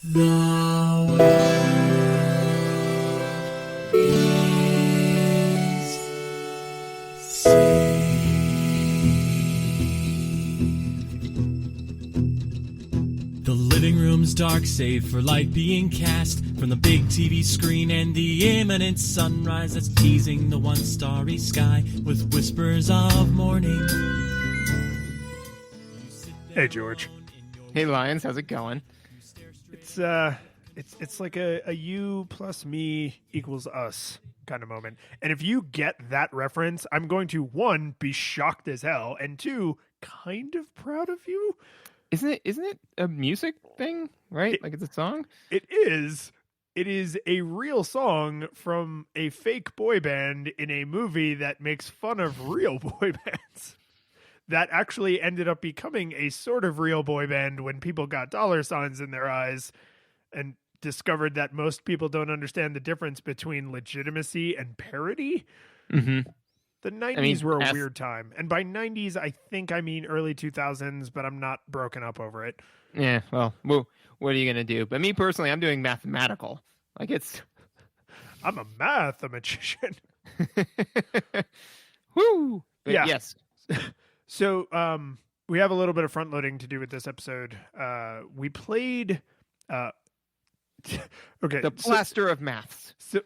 The world is saved. The living room's dark, save for light being cast from the big TV screen and the imminent sunrise that's teasing the one starry sky with whispers of morning. Hey, George. Hey, Lions, how's it going? It's like a you plus me equals us kind of moment. And if you get that reference, I'm going to, one, be shocked as hell, and two, kind of proud of you. Isn't it a music thing, right? Like it's a song? It is. It is a real song from a fake boy band in a movie that makes fun of real boy bands. That actually ended up becoming a sort of real boy band when people got dollar signs in their eyes and discovered that most people don't understand the difference between legitimacy and parody. Mm-hmm. The 90s were a weird time. And by 90s, I think I mean early 2000s, but I'm not broken up over it. Yeah, well, what are you going to do? But me personally, I'm doing mathematical. Like it's... I'm a mathematician. Woo! But yeah. Yes. So we have a little bit of front loading to do with this episode. We played... okay. The blaster of maths. So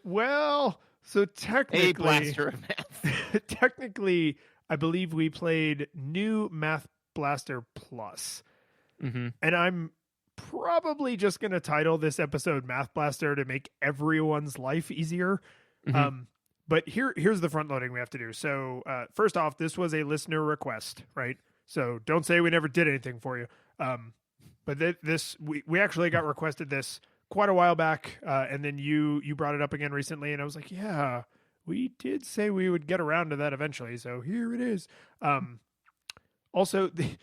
technically... A blaster of maths. Technically, I believe we played New Math Blaster Plus. Mm-hmm. And I'm probably just going to title this episode Math Blaster to make everyone's life easier. Mm-hmm. But here's the front loading we have to do. So first off, this was a listener request, right? So don't say we never did anything for you. But we actually got requested this quite a while back, and then you brought it up again recently, and I was like, yeah, we did say we would get around to that eventually, so here it is. Also, the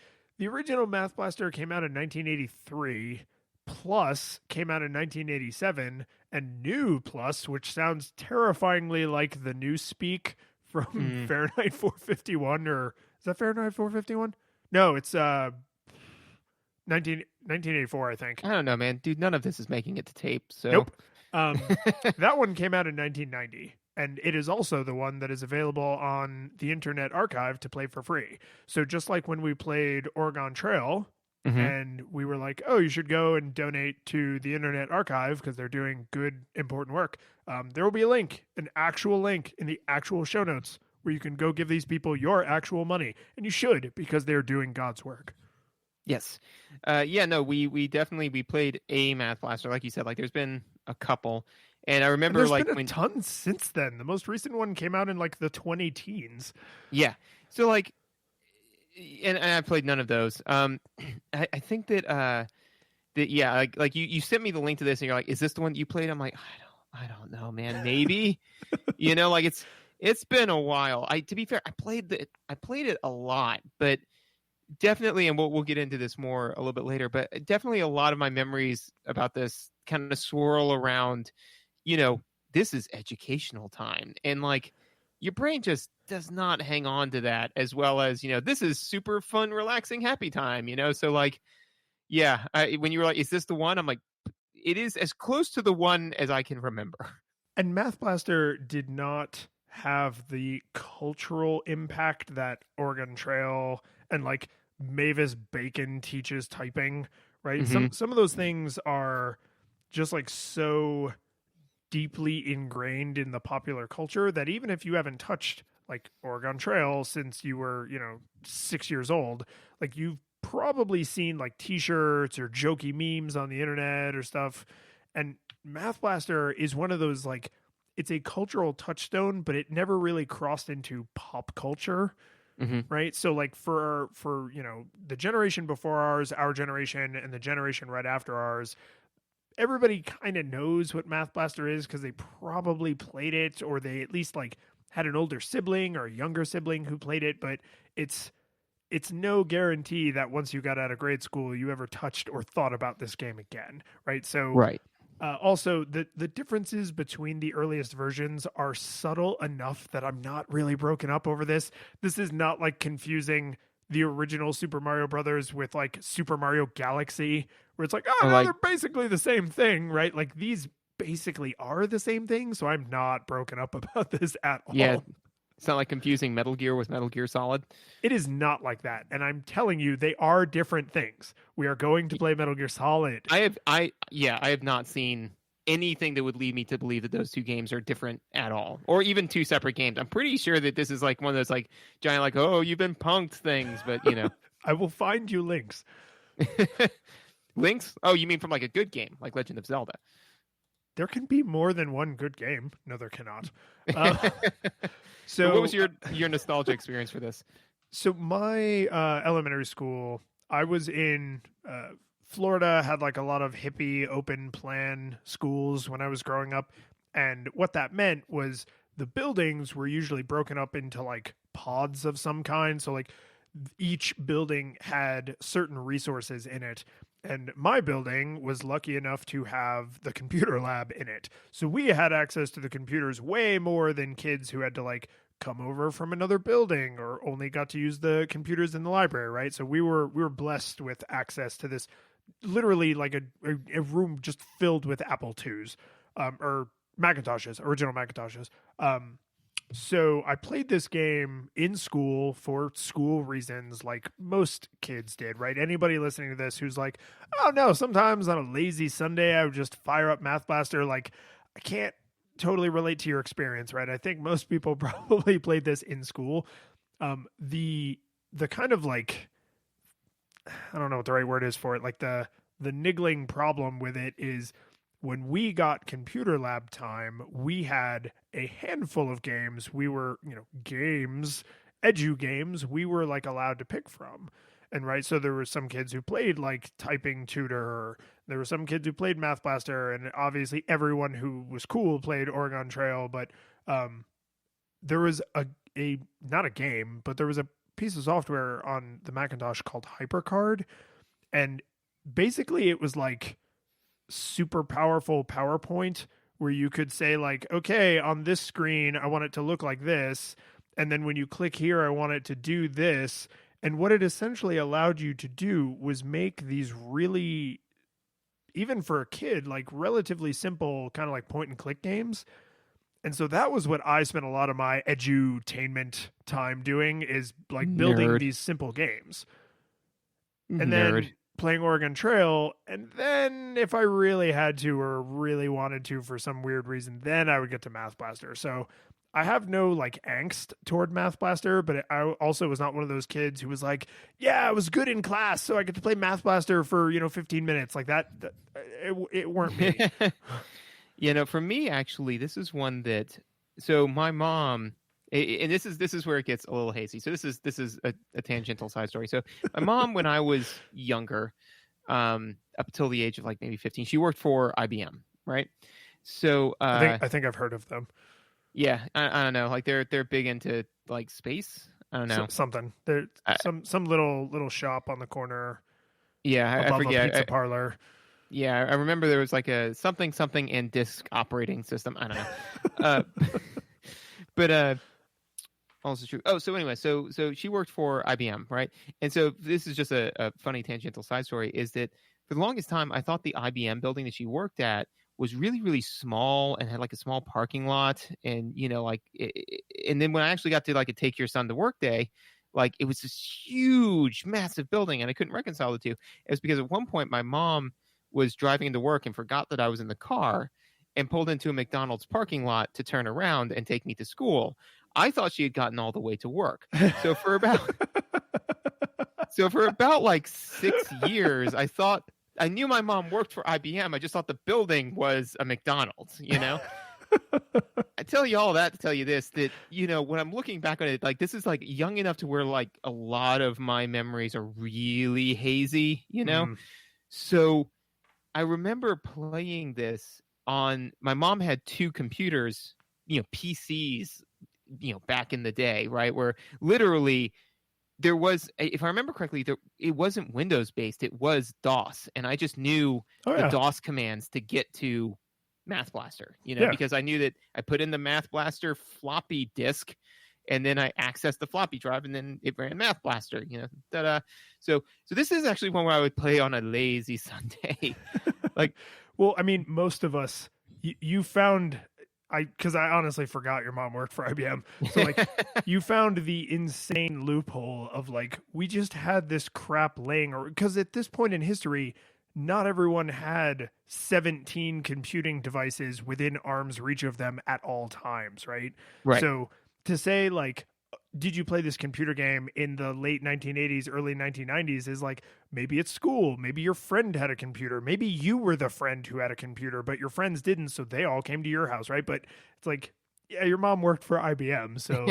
original Math Blaster came out in 1983, Plus came out in 1987, and New Plus, which sounds terrifyingly like the new speak from Fahrenheit 451, or is that Fahrenheit 451? No, it's 1984, I think. I don't know, man. Dude, none of this is making it to tape. So Nope. That one came out in 1990, and it is also the one that is available on the Internet Archive to play for free. So just like when we played Oregon Trail, and we were like, oh, you should go and donate to the Internet Archive because they're doing good, important work. There will be a link, an actual link in the actual show notes where you can go give these people your actual money. And you should, because they're doing God's work. Yes. We definitely played a Math Blaster, like you said. Like there's been a couple, and I remember there's like been a ton since then. The most recent one came out in like the 2010s. Yeah. So like, and I played none of those. I think that like you sent me the link to this, and you're like, is this the one that you played? I'm like, I don't know, man. Maybe, like it's been a while. To be fair, I played it a lot, but. Definitely, and we'll get into this more a little bit later, but definitely a lot of my memories about this kind of swirl around, this is educational time. And like your brain just does not hang on to that as well as, this is super fun, relaxing, happy time, So like, yeah, when you were like, is this the one? I'm like, it is as close to the one as I can remember. And Math Blaster did not have the cultural impact that Oregon Trail and like Mavis Bacon teaches typing, right? Mm-hmm. Some of those things are just like so deeply ingrained in the popular culture that even if you haven't touched like Oregon Trail since you were, 6 years old, like you've probably seen like t-shirts or jokey memes on the internet or stuff. And Math Blaster is one of those like, it's a cultural touchstone, but it never really crossed into pop culture. Mm-hmm. Right. So like for, the generation before ours, our generation, and the generation right after ours, everybody kind of knows what Math Blaster is because they probably played it, or they at least like had an older sibling or a younger sibling who played it. But it's no guarantee that once you got out of grade school, you ever touched or thought about this game again. Right. So right. Also, the differences between the earliest versions are subtle enough that I'm not really broken up over this. This is not like confusing the original Super Mario Brothers with like Super Mario Galaxy, where it's like, oh Or no, like, they're basically the same thing, right? Like these basically are the same thing. So I'm not broken up about this at yeah, all. it's not like confusing Metal Gear with Metal Gear Solid. It is not like that. And I'm telling you, they are different things. We are going to play Metal Gear Solid. I have not seen anything that would lead me to believe that those two games are different at all, or even two separate games. I'm pretty sure that this is like one of those like giant like, oh, you've been punked things, but you know. I will find you links. Links? Oh, you mean from like a good game like Legend of Zelda? There can be more than one good game. No, there cannot. So what was your nostalgia experience for this? So my elementary school, I was in Florida, had like a lot of hippie open plan schools when I was growing up. And what that meant was the buildings were usually broken up into like pods of some kind. So like each building had certain resources in it. And my building was lucky enough to have the computer lab in it. So we had access to the computers way more than kids who had to like come over from another building or only got to use the computers in the library, right? So we were blessed with access to this, literally like a room just filled with Apple IIs, or Macintoshes, original Macintoshes. So I played this game in school for school reasons, like most kids did, right? Anybody listening to this who's like, oh no, sometimes on a lazy Sunday I would just fire up Math Blaster. Like, I can't totally relate to your experience, right? I think most people probably played this in school. The kind of like, I don't know what the right word is for it. Like the niggling problem with it is when we got computer lab time, we had a handful of games. We were, games, edu games, we were like allowed to pick from. And right, so there were some kids who played like Typing Tutor. There were some kids who played Math Blaster, and obviously everyone who was cool played Oregon Trail. But there was a not a game, but there was a piece of software on the Macintosh called HyperCard, and basically it was like super powerful PowerPoint where you could say like, okay, on this screen I want it to look like this, and then when you click here I want it to do this. And what it essentially allowed you to do was make these really, even for a kid, like relatively simple kind of like point and click games. And so that was what I spent a lot of my edutainment time doing, is like building these simple games. And then playing Oregon Trail, and then if I really had to or really wanted to for some weird reason, then I would get to Math Blaster. So I have no like angst toward Math Blaster, but I also was not one of those kids who was like, yeah, I was good in class, so I get to play Math Blaster for 15 minutes like that. It weren't me. For me, actually, this is one that. So my mom, and this is where it gets a little hazy. So this is a tangential side story. So my mom, when I was younger, up until the age of like maybe 15, she worked for IBM, right? So I think I've heard of them. Yeah, I don't know. Like they're big into like space. I don't know. Something. There some little shop on the corner. Yeah, above I forget. A pizza parlor. Yeah, I remember there was like a something and disk operating system. I don't know. But also true. Oh, so anyway, so she worked for IBM, right? And so this is just a funny tangential side story, is that for the longest time I thought the IBM building that she worked at was really, really small and had like a small parking lot. And, and then when I actually got to like a take your son to work day, like it was this huge, massive building, and I couldn't reconcile the two. It was because at one point my mom was driving into work and forgot that I was in the car and pulled into a McDonald's parking lot to turn around and take me to school. I thought she had gotten all the way to work. So for about like 6 years, I knew my mom worked for IBM. I just thought the building was a McDonald's, I tell you all that to tell you this, that, when I'm looking back on it, like this is like young enough to where like a lot of my memories are really hazy, So I remember playing this on, my mom had two computers, PCs, back in the day, right? Where literally there was, if I remember correctly, it wasn't Windows based, it was DOS. And I just knew the DOS commands to get to Math Blaster, because I knew that I put in the Math Blaster floppy disk and then I accessed the floppy drive, and then it ran Math Blaster. Ta-da! So this is actually one where I would play on a lazy Sunday. Like, well, I mean, most of us, you found. Because I honestly forgot your mom worked for IBM. So like you found the insane loophole of like, we just had this crap laying, or because at this point in history, not everyone had 17 computing devices within arm's reach of them at all times, right? Right. So to say like, did you play this computer game in the late 1980s, early 1990s is like, maybe it's school, maybe your friend had a computer, maybe you were the friend who had a computer, but your friends didn't, so they all came to your house, right? But it's like, yeah, your mom worked for IBM, so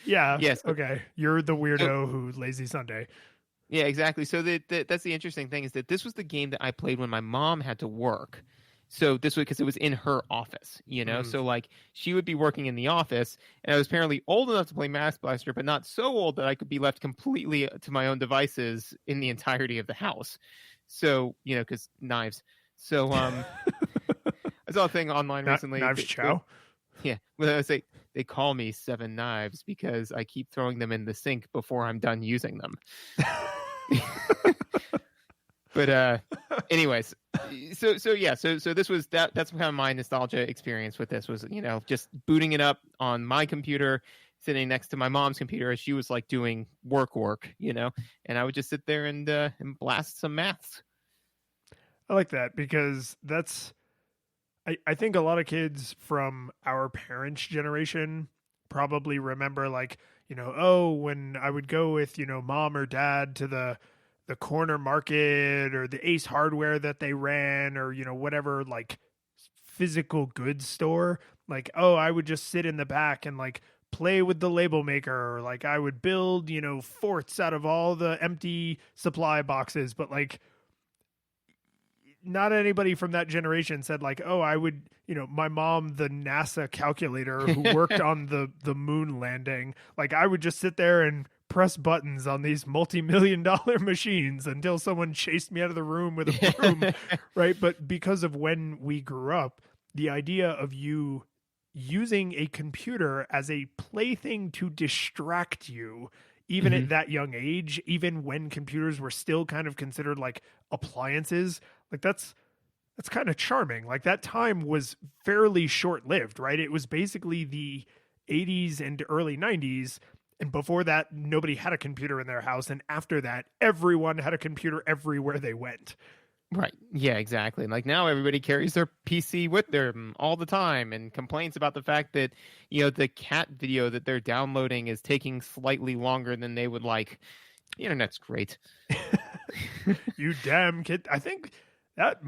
yeah, yes, okay, you're the weirdo who lazy Sunday. Yeah, exactly. So that's the interesting thing, is that this was the game that I played when my mom had to work. So this was because it was in her office, So like she would be working in the office, and I was apparently old enough to play Math Blaster, but not so old that I could be left completely to my own devices in the entirety of the house. So, because knives. So I saw a thing online recently. Knives chow? Yeah. Well, I say they call me Seven Knives because I keep throwing them in the sink before I'm done using them. But anyways, so this was that's kind of my nostalgia experience with this, was just booting it up on my computer, sitting next to my mom's computer as she was like doing work, and I would just sit there and blast some maths. I like that, because that's I think a lot of kids from our parents' generation probably remember like, when I would go with, mom or dad to the corner market or the Ace Hardware that they ran, or, whatever, like physical goods store, like, I would just sit in the back and like play with the label maker, or like I would build, forts out of all the empty supply boxes. But like, not anybody from that generation said like, I would, my mom, the NASA calculator who worked on the moon landing, like I would just sit there and press buttons on these multi-million-dollar machines until someone chased me out of the room with a broom, right? But because of when we grew up, the idea of you using a computer as a plaything to distract you, even at that young age, even when computers were still kind of considered like appliances, like that's kind of charming. Like that time was fairly short-lived, right? It was basically the 80s and early 90s. And before that, nobody had a computer in their house. And after that, everyone had a computer everywhere they went. Right. Yeah, exactly. Like now everybody carries their PC with them all the time and complains about the fact that, the cat video that they're downloading is taking slightly longer than they would like. The internet's great. You damn kid. I think that's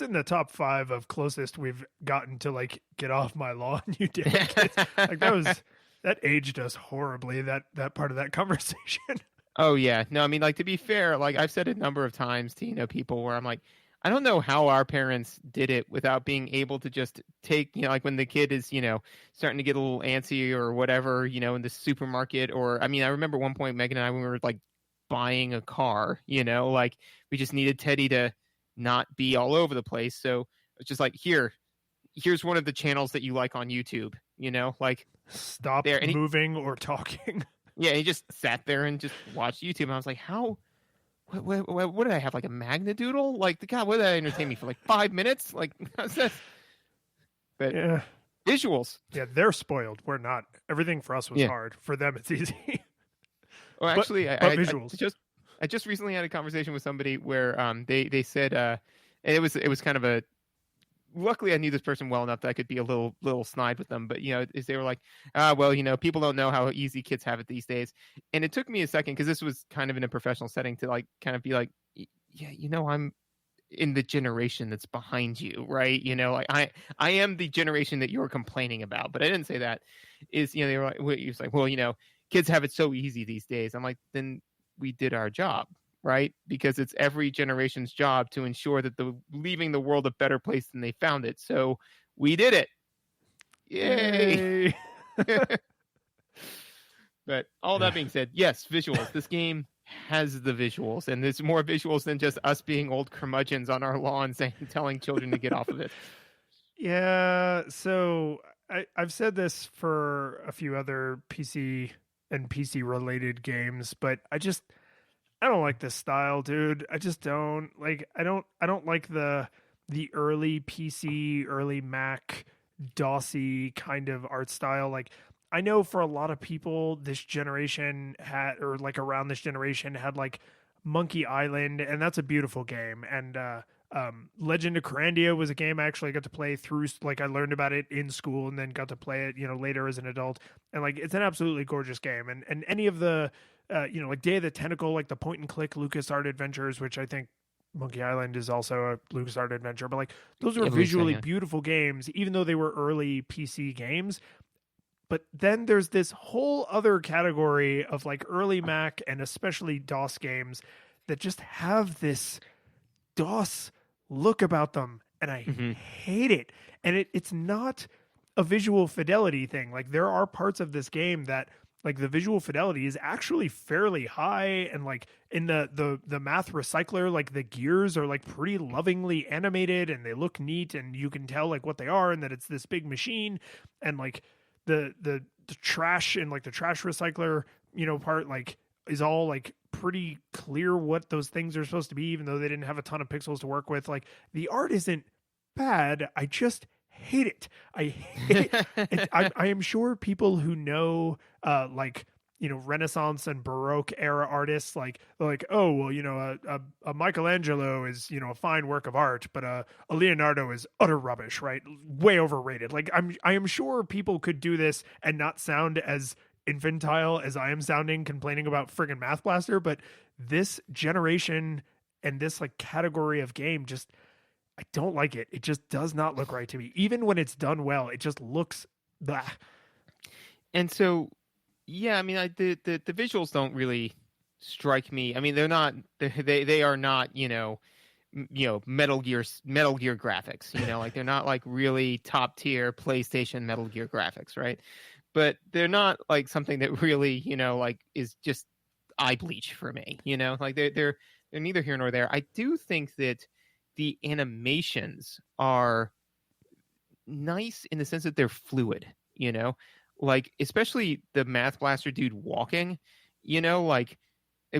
in the top 5 of closest we've gotten to like, get off my lawn, you damn kids. Like that aged us horribly, that part of that conversation. Oh yeah. No, I mean, like, to be fair, like I've said a number of times to, people where I'm like, I don't know how our parents did it without being able to just take, like when the kid is, starting to get a little antsy or whatever, in the supermarket, or, I mean, I remember one point, Megan and I, when we were like buying a car, like we just needed Teddy to not be all over the place. So it's just like, here's one of the channels that you like on YouTube, like stop there. And moving or talking. Yeah, he just sat there and just watched YouTube. And I was like, what did I have? Like a Magnadoodle? Like, God, what did that entertain me for like 5 minutes? Like, how's that? But yeah. Visuals. Yeah, they're spoiled. We're not. Everything for us was hard. For them, it's easy. Well, actually, but visuals. I just recently had a conversation with somebody where they said, and it was kind of a, luckily I knew this person well enough that I could be a little snide with them, but they were like, well, people don't know how easy kids have it these days. And it took me a second, because this was kind of in a professional setting, to like kind of be like, yeah, I'm in the generation that's behind you, right? Like I am the generation that you're complaining about, but I didn't say that. They were like, he was like, well, kids have it so easy these days. I'm like, then we did our job. Right? Because it's every generation's job to ensure that leaving the world a better place than they found it. So we did it. Yay. But all that being said, yes, visuals. This game has the visuals, and there's more visuals than just us being old curmudgeons on our lawn telling children to get off of it. Yeah. So I've said this for a few other PC and PC related games, but I don't like this style, dude. I just don't like. I don't like the early PC, early Mac, DOSy kind of art style. Like, I know for a lot of people, this generation had, or like around this generation had like Monkey Island, and that's a beautiful game. And Legend of Corandia was a game I actually got to play through. Like, I learned about it in school and then got to play it, later as an adult. And like, it's an absolutely gorgeous game. And any of the like Day of the Tentacle, like the point and click LucasArts adventures, which I think Monkey Island is also a LucasArts adventure, but like those are visually beautiful games, even though they were early PC games. But then there's this whole other category of like early Mac and especially DOS games that just have this DOS look about them, and I hate it. And it's not a visual fidelity thing. Like, there are parts of this game that like the visual fidelity is actually fairly high, and like in the math recycler, like the gears are like pretty lovingly animated and they look neat, and you can tell like what they are and that it's this big machine. And like the trash and like the trash recycler, part like is all like pretty clear what those things are supposed to be, even though they didn't have a ton of pixels to work with. Like, the art isn't bad. I just hate it. I hate it. I am sure people who know like Renaissance and Baroque era artists like oh well, a Michelangelo is a fine work of art, but a Leonardo is utter rubbish, right? Way overrated. Like, I am sure people could do this and not sound as infantile as I am sounding complaining about friggin' Math Blaster, but this generation and this like category of game, just I don't like it. It just does not look right to me. Even when it's done well, it just looks blah. And so, yeah, I mean, the visuals don't really strike me. I mean, they are not, Metal Gear graphics, like they're not like really top tier PlayStation Metal Gear graphics, right? But they're not like something that really, like is just eye bleach for me, like they're neither here nor there. I do think that the animations are nice in the sense that they're fluid, like especially the Math Blaster dude walking, like,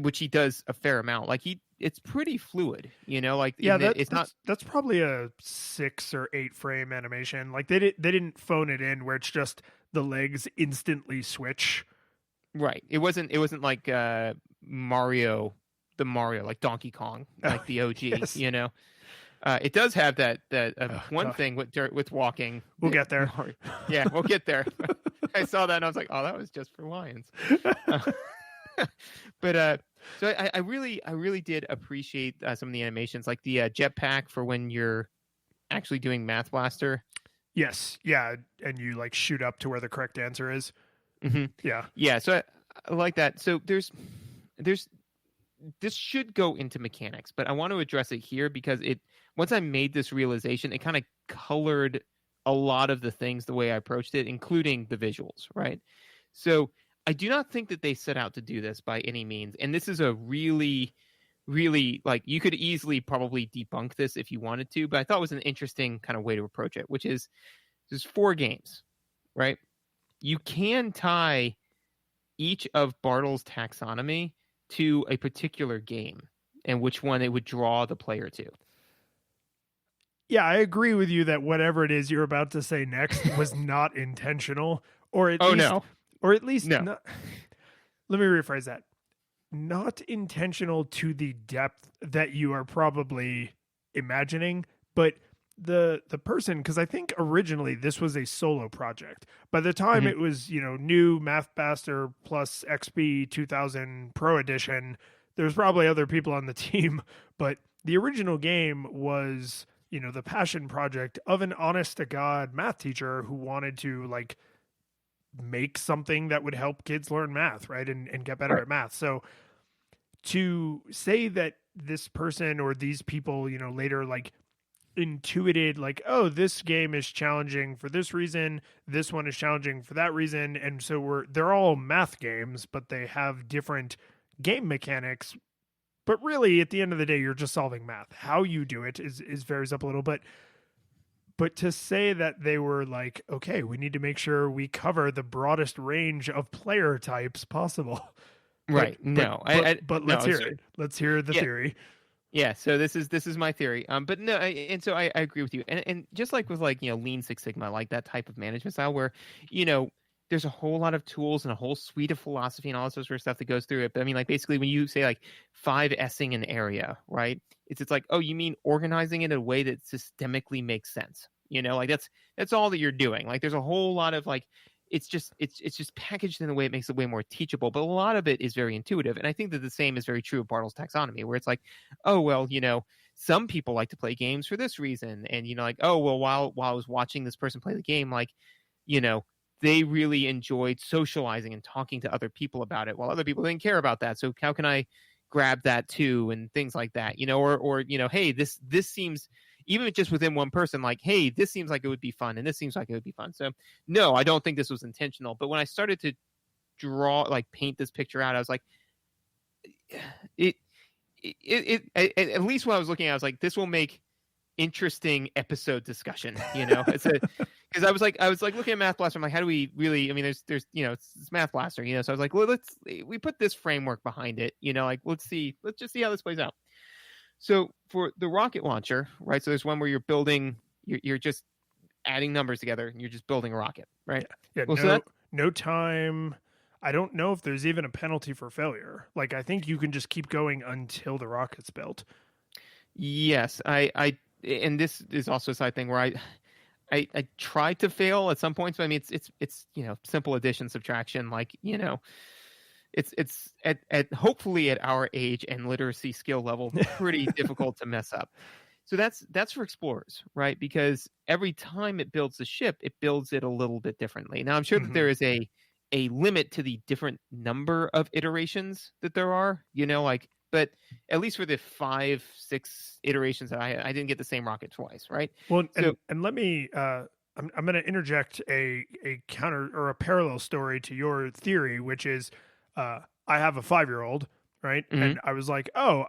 which he does a fair amount. Like it's pretty fluid, like that's probably a 6 or 8 frame animation. Like they didn't phone it in where it's just the legs instantly switch. Right. It wasn't like Mario, like Donkey Kong, like the OG, yes. It does have that one thing with walking. We'll get there. Yeah, we'll get there. I saw that and I was like, oh, that was just for lions. But so I really did appreciate some of the animations, like the jetpack for when you're actually doing Math Blaster. Yes, yeah, and you like shoot up to where the correct answer is. Mm-hmm. Yeah. So I like that. So there's this should go into mechanics, but I want to address it here because once I made this realization, it kind of colored a lot of the things the way I approached it, including the visuals, right? So I do not think that they set out to do this by any means. And this is a really, really, like, you could easily probably debunk this if you wanted to, but I thought it was an interesting kind of way to approach it, which is there's 4 games, right? You can tie each of Bartle's taxonomy to a particular game and which one it would draw the player to. Yeah, I agree with you that whatever it is you're about to say next was not intentional, or at least no. Not, let me rephrase that. Not intentional to the depth that you are probably imagining, but the person, because I think originally this was a solo project. By the time it was, new Math Blaster plus XP 2000 Pro Edition, there's probably other people on the team, but the original game was, the passion project of an honest to God math teacher who wanted to like make something that would help kids learn math, right? And get better at math. So to say that this person or these people, later like intuited like, oh, this game is challenging for this reason, this one is challenging for that reason, and so they're all math games, but they have different game mechanics. But really, at the end of the day, you're just solving math. How you do it is varies up a little. But but to say that they were like, okay, we need to make sure we cover the broadest range of player types possible. Right. But let's hear so, it. Let's hear the yeah, theory. Yeah, so this is my theory. But no, and so I agree with you. And just like with like, Lean Six Sigma, like that type of management style where, there's a whole lot of tools and a whole suite of philosophy and all this sort of stuff that goes through it. But I mean, like basically when you say like 5S'ing an area, right? It's like, oh, you mean organizing it in a way that systemically makes sense. Like that's all that you're doing. Like there's a whole lot of like it's just packaged in a way it makes it way more teachable, but a lot of it is very intuitive. And I think that the same is very true of Bartle's taxonomy, where it's like, oh well, some people like to play games for this reason, and like, oh well, while I was watching this person play the game, like, they really enjoyed socializing and talking to other people about it, while other people didn't care about that. So how can I grab that too, and things like that, or hey, this seems, even just within one person, like, hey, this seems like it would be fun, and this seems like it would be fun. So no, I don't think this was intentional. But when I started to paint this picture out, I was like, at least when I was looking at it, I was like, this will make interesting episode discussion, it's because I was like looking at Math Blaster. I'm like, how do we really, I mean, there's it's Math Blaster, so I was like, well, we put this framework behind it, like, let's just see how this plays out. So for the rocket launcher, right? So there's one where you're building, you're just adding numbers together and you're just building a rocket, right? Yeah. Well, no time. I don't know if there's even a penalty for failure. Like, I think you can just keep going until the rocket's built. Yes, and this is also a side thing where I tried to fail at some points, but I mean, it's simple addition, subtraction, like, it's at hopefully at our age and literacy skill level, pretty difficult to mess up. So that's for explorers, right? Because every time it builds the ship, it builds it a little bit differently. Now I'm sure that there is a limit to the different number of iterations that there are, but at least for the 5-6 iterations that I didn't get the same rocket twice, right? Well, and let me I'm going to interject a counter or a parallel story to your theory, which is I have a 5-year-old, right? Mm-hmm. And I was like, oh,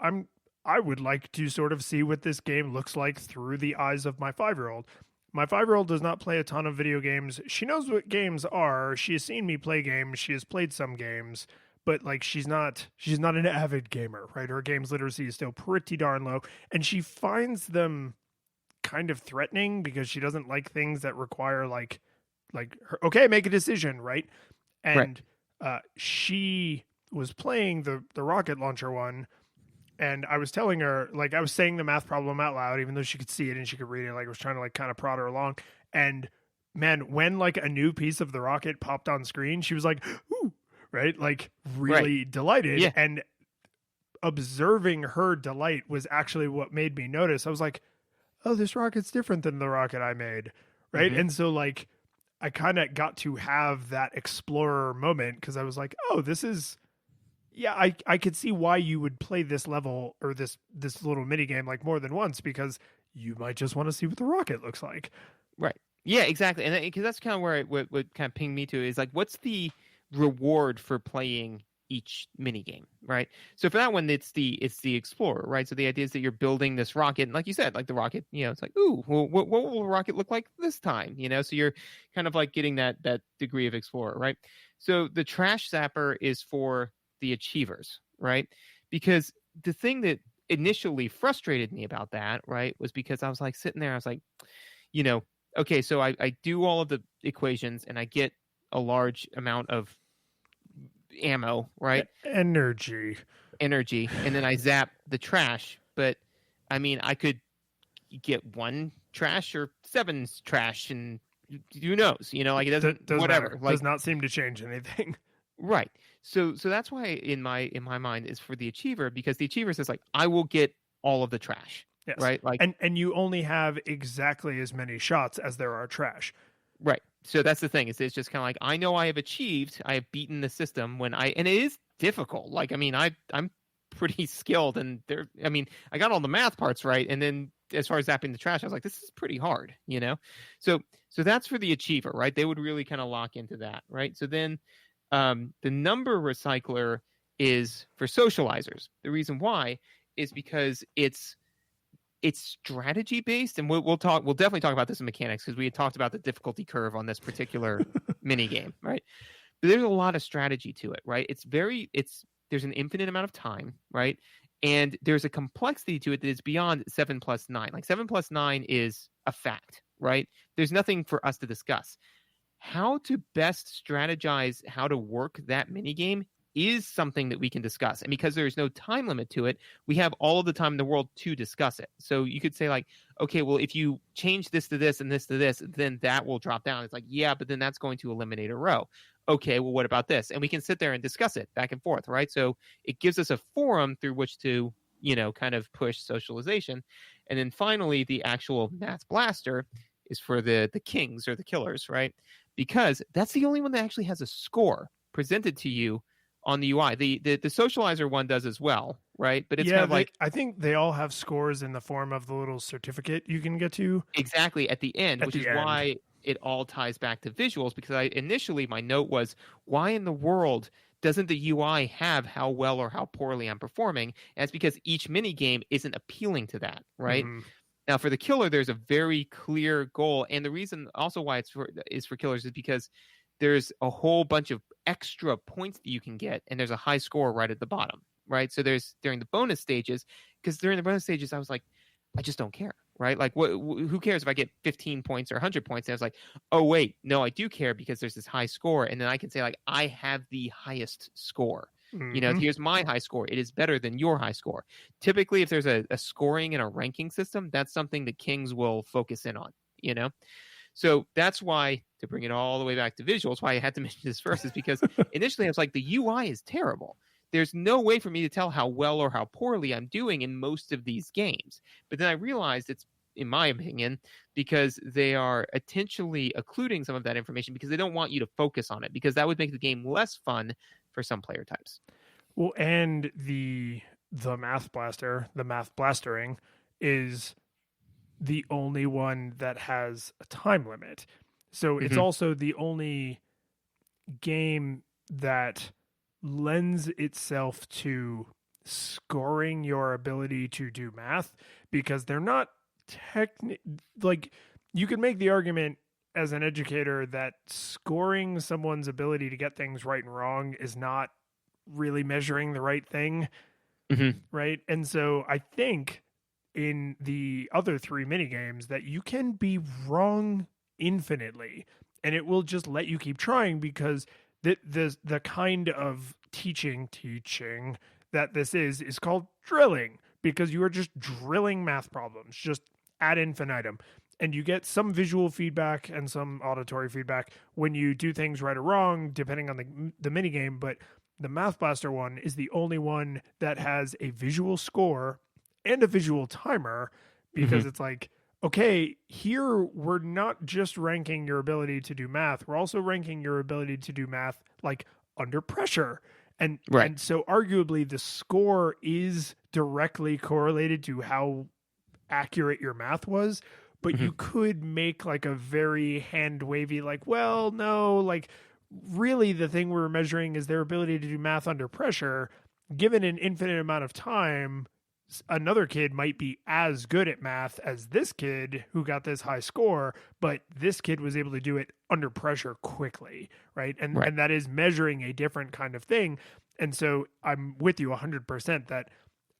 I would like to sort of see what this game looks like through the eyes of my 5-year-old. My 5-year-old does not play a ton of video games. She knows what games are. She has seen me play games. She has played some games, but like she's not an avid gamer, right? Her games literacy is still pretty darn low, and she finds them kind of threatening because she doesn't like things that require like her, okay, make a decision, right? And she was playing the rocket launcher one, and I was telling her, like, I was saying the math problem out loud, even though she could see it and she could read it. Like, I was trying to like kind of prod her along. And man, when like a new piece of the rocket popped on screen, she was like, ooh, right? Like really delighted. Yeah. And observing her delight was actually what made me notice. I was like, oh, this rocket's different than the rocket I made. Right. Mm-hmm. And so like, I kind of got to have that explorer moment because I was like, oh, this is, yeah, I could see why you would play this level or this little mini game like more than once, because you might just want to see what the rocket looks like. Right. Yeah, exactly. And because that's kind of where what kind of pinged me to is like, what's the reward for playing each mini game, right? So for that one, it's the explorer, right? So the idea is that you're building this rocket, and like you said, like the rocket, it's like, ooh, well, what will the rocket look like this time? So you're kind of like getting that degree of explorer, right? So the trash zapper is for the achievers, right? Because the thing that initially frustrated me about that, right, was because I was like sitting there, I was like, okay, so I do all of the equations and I get a large amount of ammo, right? Energy, and then I zap the trash. But I mean, I could get 1 trash or 7 trash, and who knows? Like it doesn't whatever. Matter. Like, does not seem to change anything. Right. So that's why in my mind is for the achiever, because the achiever says like, I will get all of the trash. Yes. Right. Like, and you only have exactly as many shots as there are trash. Right. So that's the thing. It's just kind of like, I know I have beaten the system and it is difficult. Like, I mean, I'm pretty skilled, and I got all the math parts right. And then as far as zapping the trash, I was like, this is pretty hard, So that's for the achiever, right? They would really kind of lock into that. Right. So then the number recycler is for socializers. The reason why is because it's it's strategy based, and we'll definitely talk about this in mechanics because we had talked about the difficulty curve on this particular mini game, right? But there's a lot of strategy to it, right? There's an infinite amount of time, right? And there's a complexity to it that is beyond 7+9. Like 7+9 is a fact, right? There's nothing for us to discuss. How to best strategize how to work that mini game is something that we can discuss. And because there's no time limit to it, we have all of the time in the world to discuss it. So you could say like, okay, well, if you change this to this and this to this, then that will drop down. It's like, yeah, but then that's going to eliminate a row. Okay, well, what about this? And we can sit there and discuss it back and forth, right? So it gives us a forum through which to, kind of push socialization. And then finally, the actual Math Blaster is for the kings or the killers, right? Because that's the only one that actually has a score presented to you on the UI. The socializer one does as well, right? But it's kind of like, I think they all have scores in the form of the little certificate you can get to exactly at the end, which is why it all ties back to visuals. Because initially my note was, why in the world doesn't the UI have how well or how poorly I'm performing? And it's because each mini game isn't appealing to that, right? Mm-hmm. Now, for the killer, there's a very clear goal, and the reason also why it's for killers is because there's a whole bunch of extra points that you can get, and there's a high score right at the bottom, right? So there's during the bonus stages, because during the bonus stages, I was like, I just don't care, right? Like, who cares if I get 15 points or 100 points? And I was like, oh wait, no, I do care because there's this high score, and then I can say like, I have the highest score. Mm-hmm. Here's my high score. It is better than your high score. Typically, if there's a scoring and a ranking system, that's something the kings will focus in on, So that's why, to bring it all the way back to visuals, why I had to mention this first is because initially I was like, the UI is terrible. There's no way for me to tell how well or how poorly I'm doing in most of these games. But then I realized it's, in my opinion, because they are intentionally occluding some of that information because they don't want you to focus on it, because that would make the game less fun for some player types. Well, and the Math Blaster, the Math Blastering, is the only one that has a time limit. So it's also the only game that lends itself to scoring your ability to do math, because they're not like, you could make the argument as an educator that scoring someone's ability to get things right and wrong is not really measuring the right thing. Right. And so I think in the other three mini games that you can be wrong infinitely and it will just let you keep trying, because the kind of teaching that this is called drilling, because you are just drilling math problems just ad infinitum, and you get some visual feedback and some auditory feedback when you do things right or wrong depending on the mini game. But the Math Blaster one is the only one that has a visual score and a visual timer, because it's like, okay, here we're not just ranking your ability to do math, we're also ranking your ability to do math like under pressure. And so arguably the score is directly correlated to how accurate your math was, but you could make like a very hand wavy, like, well, no, like really the thing we're measuring is their ability to do math under pressure. Given an infinite amount of time, another kid might be as good at math as this kid who got this high score, but this kid was able to do it under pressure quickly, right? And that is measuring a different kind of thing. And so I'm with you 100% that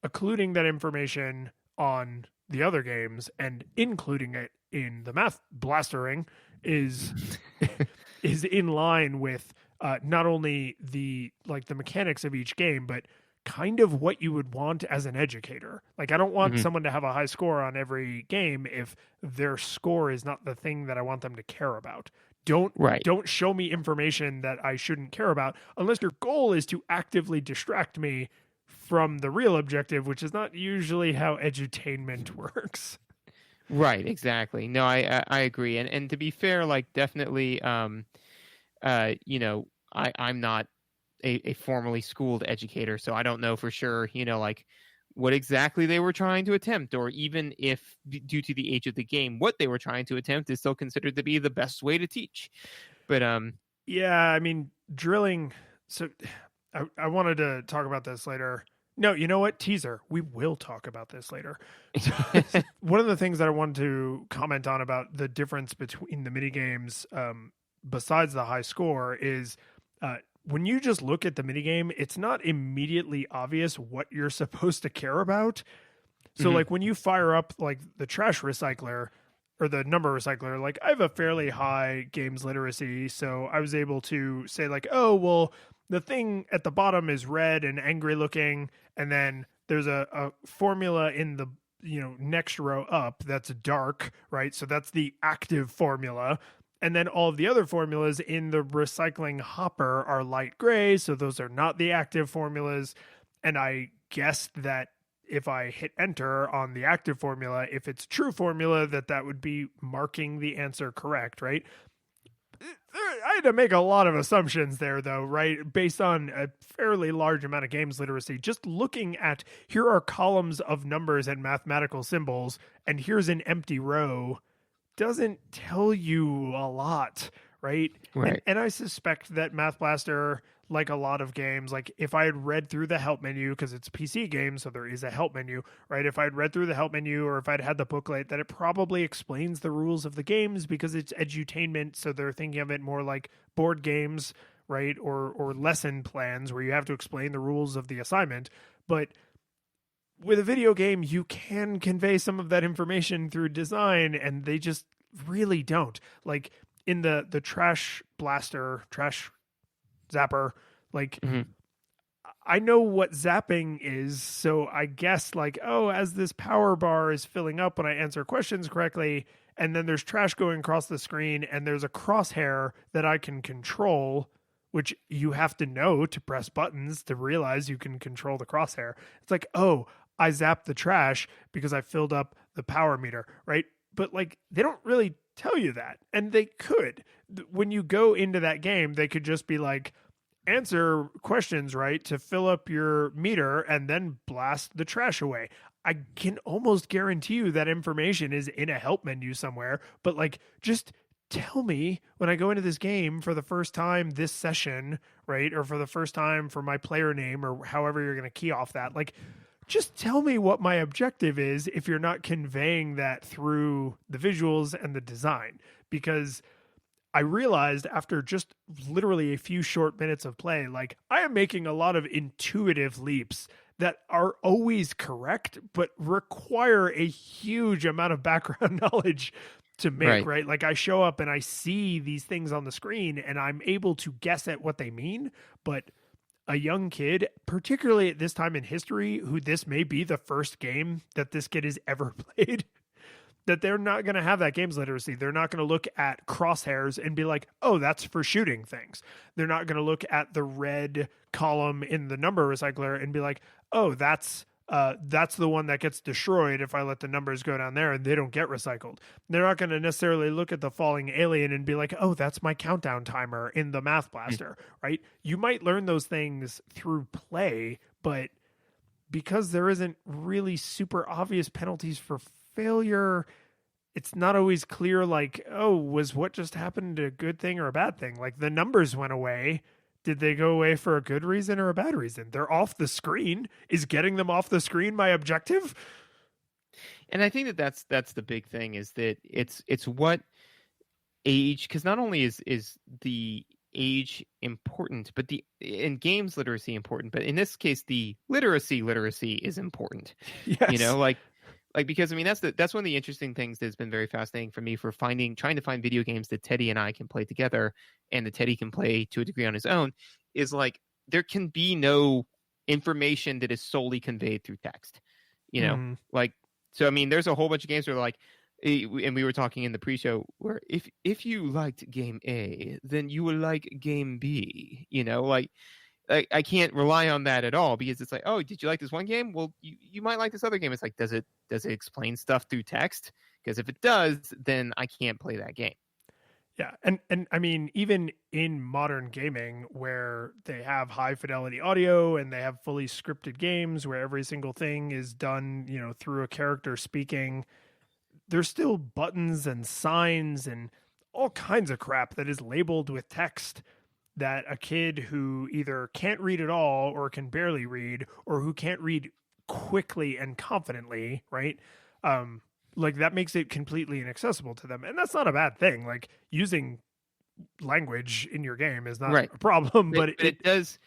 occluding that information on the other games and including it in the Math Blastering is is in line with not only the mechanics of each game, but kind of what you would want as an educator. Like, I don't want someone to have a high score on every game if their score is not the thing that I want them to care about. Don't show me information that I shouldn't care about unless your goal is to actively distract me from the real objective, which is not usually how edutainment works. Right, exactly. No, I agree. And to be fair, like, definitely, I'm not a formally schooled educator, so I don't know for sure, like what exactly they were trying to attempt, or even if due to the age of the game, what they were trying to attempt is still considered to be the best way to teach. But yeah, I mean, drilling. So I wanted to talk about this later No, you know what? Teaser. We will talk about this later. So, one of the things that I wanted to comment on about the difference between the mini games, besides the high score, is when you just look at the mini game, it's not immediately obvious what you're supposed to care about. So, like when you fire up like the trash recycler or the number recycler, like I have a fairly high games literacy, so I was able to say like, oh well, the thing at the bottom is red and angry looking, and then there's a formula in the next row up that's dark, right? So that's the active formula. And then all of the other formulas in the recycling hopper are light gray, so those are not the active formulas. And I guessed that if I hit enter on the active formula, if it's true formula, that would be marking the answer correct, right? I had to make a lot of assumptions there, though, right? Based on a fairly large amount of games literacy. Just looking at here are columns of numbers and mathematical symbols, and here's an empty row doesn't tell you a lot, right? Right. And I suspect that Math Blaster, like a lot of games, like if I had read through the help menu, because it's a PC game, so there is a help menu, right? If I'd read through the help menu or if I'd had the booklet, that it probably explains the rules of the games because it's edutainment, so they're thinking of it more like board games, right? Or lesson plans where you have to explain the rules of the assignment. But with a video game, you can convey some of that information through design, and they just really don't. Like in the trash zapper, like I know what zapping is, so I guess like, oh, as this power bar is filling up when I answer questions correctly, and then there's trash going across the screen, and there's a crosshair that I can control, which you have to know to press buttons to realize you can control the crosshair. It's like, oh, I zapped the trash because I filled up the power meter, right? But like, they don't really tell you that. And they could. When you go into that game, they could just be like, answer questions, right, to fill up your meter and then blast the trash away. I can almost guarantee you that information is in a help menu somewhere, but like, just tell me when I go into this game for the first time this session, right? Or for the first time for my player name or however you're going to key off that, like, just tell me what my objective is if you're not conveying that through the visuals and the design. Because I realized after just literally a few short minutes of play, like I am making a lot of intuitive leaps that are always correct, but require a huge amount of background knowledge to make, right? Like I show up and I see these things on the screen and I'm able to guess at what they mean, but a young kid, particularly at this time in history, who this may be the first game that this kid has ever played, that they're not going to have that games literacy. They're not going to look at crosshairs and be like, oh, that's for shooting things. They're not going to look at the red column in the number recycler and be like, oh, that's the one that gets destroyed if I let the numbers go down there and they don't get recycled. They're not going to necessarily look at the falling alien and be like, oh, that's my countdown timer in the Math Blaster, right? You might learn those things through play, but because there isn't really super obvious penalties for failure, it's not always clear like, oh, was what just happened a good thing or a bad thing? Like the numbers went away. Did they go away for a good reason or a bad reason? They're off the screen. Is getting them off the screen my objective? And I think that's the big thing is that it's what age, because not only is the age important, but in games literacy important, but in this case the literacy is important. Yes. You know, like because I mean that's one of the interesting things that's been very fascinating for me for trying to find video games that Teddy and I can play together and that Teddy can play to a degree on his own, is like there can be no information that is solely conveyed through text. You know, like, so I mean there's a whole bunch of games where like, and we were talking in the pre-show where if you liked game A, then you will like game B, you know, like I can't rely on that at all because it's like, oh, did you like this one game? Well, you might like this other game. It's like, does it explain stuff through text? Because if it does, then I can't play that game. Yeah. And I mean, even in modern gaming where they have high fidelity audio and they have fully scripted games where every single thing is done, you know, through a character speaking, there's still buttons and signs and all kinds of crap that is labeled with text that a kid who either can't read at all or can barely read or who can't read quickly and confidently, right? Like that makes it completely inaccessible to them. And that's not a bad thing. Like using language in your game is not Right. a problem, but it does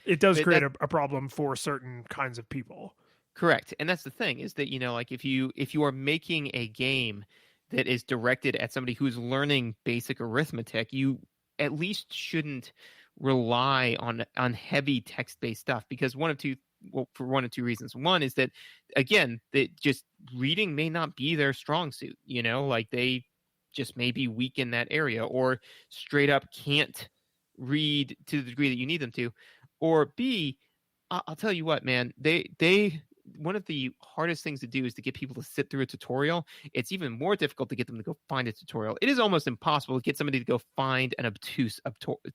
create a problem for certain kinds of people. correct. And that's the thing is that, like if you are making a game that is directed at somebody who's learning basic arithmetic, you at least shouldn't rely on heavy text-based stuff because for one of two reasons. One is that, again, that just reading may not be their strong suit, like they just may be weak in that area or straight up can't read to the degree that you need them to. Or B, I'll tell you what, man, they one of the hardest things to do is to get people to sit through a tutorial. It's even more difficult to get them to go find a tutorial. It is almost impossible to get somebody to go find an obtuse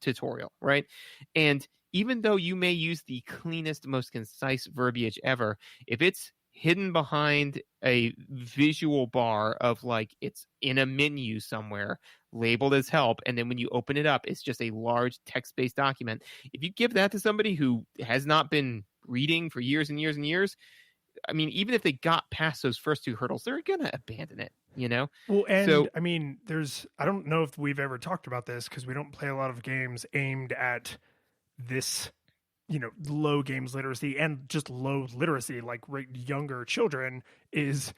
tutorial, right? And even though you may use the cleanest, most concise verbiage ever, if it's hidden behind a visual bar of like it's in a menu somewhere labeled as help, and then when you open it up, it's just a large text-based document. If you give that to somebody who has not been reading for years and years and years, I mean, even if they got past those first two hurdles, they're going to abandon it, Well, and I mean, I don't know if we've ever talked about this because we don't play a lot of games aimed at this, low games literacy and just low literacy, like younger children is,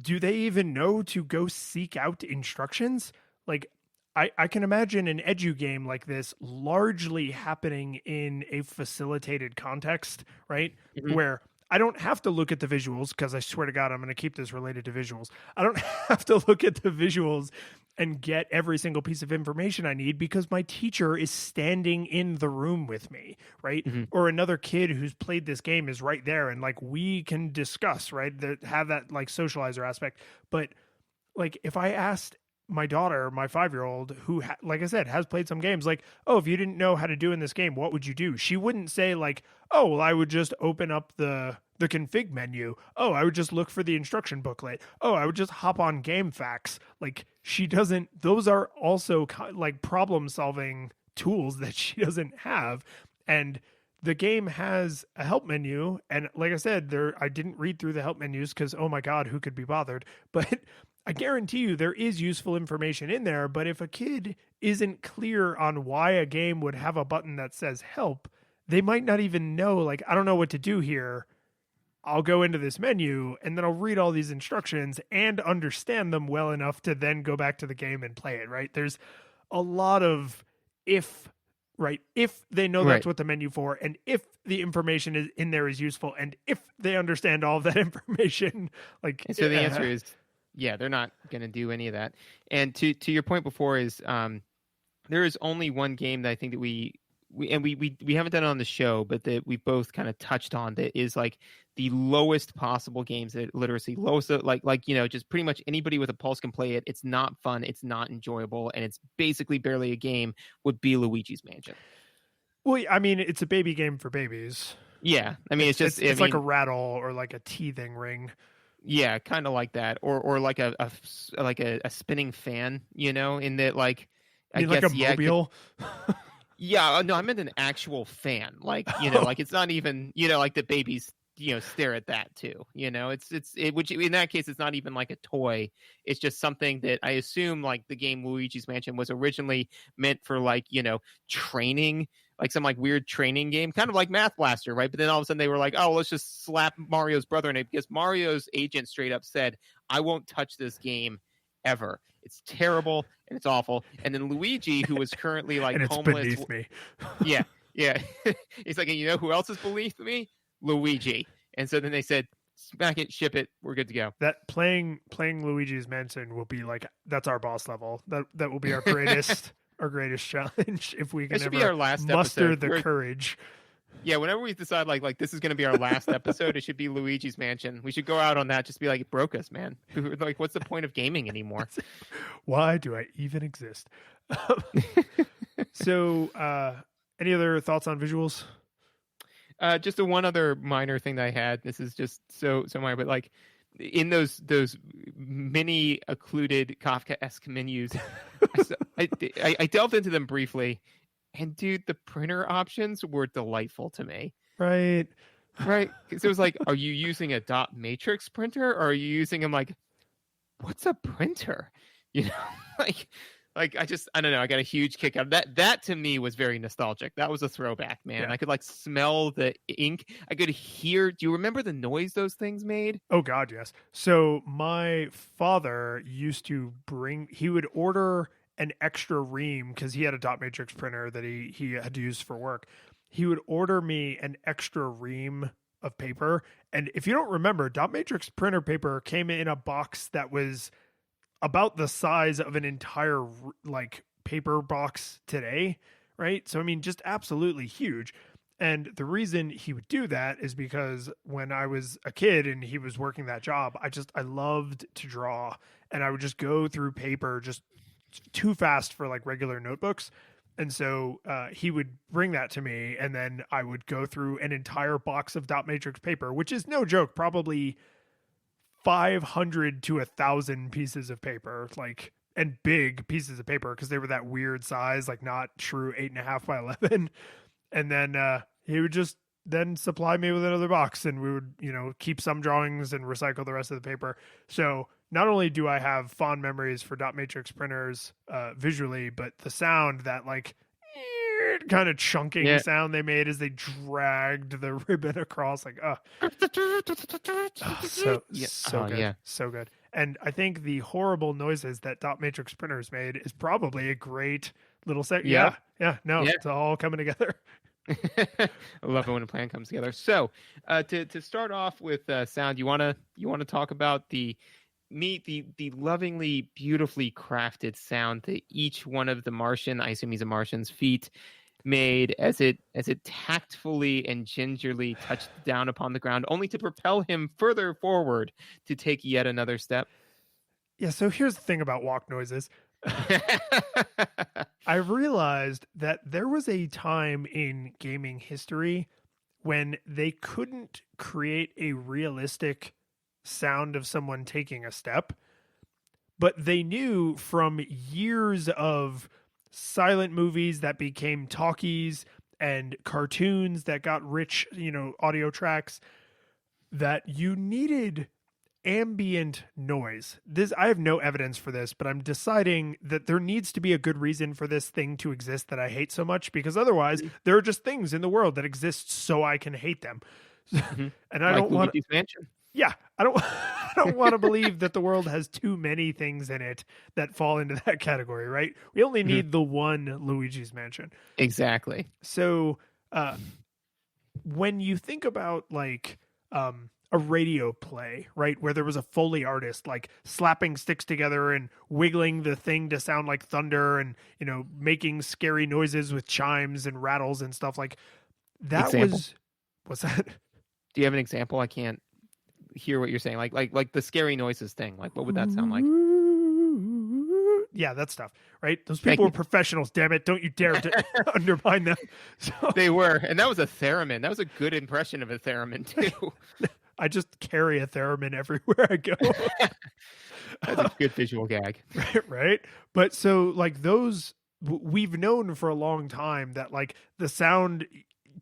do they even know to go seek out instructions? Like, I can imagine an edu game like this largely happening in a facilitated context, right? Mm-hmm. Where I don't have to look at the visuals because I swear to God, I'm going to keep this related to visuals. I don't have to look at the visuals and get every single piece of information I need because my teacher is standing in the room with me, right? Mm-hmm. Or another kid who's played this game is right there and like we can discuss, right? Have that like socializer aspect. But like if I asked my daughter, my 5-year-old, who, like I said, has played some games, like, oh, if you didn't know how to do in this game, what would you do? She wouldn't say like, oh, well, I would just open up the config menu. Oh, I would just look for the instruction booklet. Oh, I would just hop on GameFAQs. Like she doesn't, those are also like problem solving tools that she doesn't have. And the game has a help menu. And like I said, I didn't read through the help menus because, oh my God, who could be bothered? But I guarantee you there is useful information in there. But if a kid isn't clear on why a game would have a button that says help, they might not even know, like, I don't know what to do here. I'll go into this menu and then I'll read all these instructions and understand them well enough to then go back to the game and play it, right? There's a lot of if they know that's what the menu for, and if the information is in there is useful, and if they understand all of that information, like. And so the answer is, yeah, they're not going to do any of that. And to your point before is, there is only one game that I think that we haven't done it on the show, but that we both kind of touched on that is like the lowest possible games at literacy, lowest just pretty much anybody with a pulse can play it. It's not fun, it's not enjoyable, and it's basically barely a game. Would be Luigi's Mansion. Well, I mean, it's a baby game for babies. Yeah, I mean, it's like a rattle or like a teething ring. Yeah, kind of like that, or like a spinning fan, in that like I guess like a mobile. Yeah, no, I meant an actual fan, like like it's not even like the babies stare at that too. Which in that case it's not even like a toy. It's just something that I assume like the game Luigi's Mansion was originally meant for like training, like some like weird training game, kind of like Math Blaster, right? But then all of a sudden they were like, oh, let's just slap Mario's brother in it because Mario's agent straight up said, I won't touch this game ever. It's terrible and it's awful. And then Luigi, who was currently like and it's homeless, beneath me. yeah. He's like, you know who else is beneath me? Luigi. And so then they said, smack it, ship it, we're good to go. That playing Luigi's Mansion will be like, that's our boss level. That will be our greatest our greatest challenge if we can ever be our last muster episode. the courage. Yeah, whenever we decide like this is going to be our last episode, it should be Luigi's Mansion. We should go out on that. Just be like, it broke us, man. Like, what's the point of gaming anymore? Why do I even exist? So, any other thoughts on visuals? Just one other minor thing that I had. This is just so minor, but like in those mini occluded Kafka-esque menus, I delved into them briefly. And dude, the printer options were delightful to me. Right. Right? Because it was like, are you using a dot matrix printer, or are you using them like, what's a printer? You know, like I don't know. I got a huge kick out of that. That to me was very nostalgic. That was a throwback, man. Yeah. I could like smell the ink. I could hear. Do you remember the noise those things made? Oh God, yes. So my father used to he would order an extra ream because he had a dot matrix printer that he had to use for work. He would order me an extra ream of paper. And if you don't remember, dot matrix printer paper came in a box that was about the size of an entire like paper box today, right? So I mean, just absolutely huge. And the reason he would do that is because when I was a kid and he was working that job, I loved to draw, and I would just go through paper just too fast for like regular notebooks. And so he would bring that to me, and then I would go through an entire box of dot matrix paper, which is no joke, probably 500 to 1,000 pieces of paper, like, and big pieces of paper because they were that weird size, like not true 8.5 by 11. And then he would just then supply me with another box, and we would, keep some drawings and recycle the rest of the paper. So not only do I have fond memories for dot matrix printers visually, but the sound, that like kind of chunking sound they made as they dragged the ribbon across, like so good, so good. And I think the horrible noises that dot matrix printers made is probably a great little set. It's all coming together. I love it when a plan comes together. So to start off with sound, you want to talk about the lovingly, beautifully crafted sound that each one of the Martian, I assume he's a Martian's feet, made as it tactfully and gingerly touched down upon the ground, only to propel him further forward to take yet another step. Yeah, so here's the thing about walk noises. I realized that there was a time in gaming history when they couldn't create a realistic sound of someone taking a step, but they knew from years of silent movies that became talkies and cartoons that got rich, audio tracks, that you needed ambient noise. I have no evidence for this, but I'm deciding that there needs to be a good reason for this thing to exist that I hate so much, because otherwise there are just things in the world that exist so I can hate them. Mm-hmm. And I don't want mansion. Yeah, I don't want to believe that the world has too many things in it that fall into that category, right? We only need the one Luigi's Mansion. Exactly. So when you think about like a radio play, right, where there was a Foley artist like slapping sticks together and wiggling the thing to sound like thunder, and making scary noises with chimes and rattles and stuff, like that. What's that? Do you have an example? I can't hear what you're saying. Like the scary noises thing. Like, what would that sound like? Yeah, that stuff, right? Those people were professionals, damn it. Don't you dare to undermine them. So, they were. And that was a theremin. That was a good impression of a theremin, too. I just carry a theremin everywhere I go. That's a good visual gag. Right? But so, like, those, we've known for a long time that, like, the sound,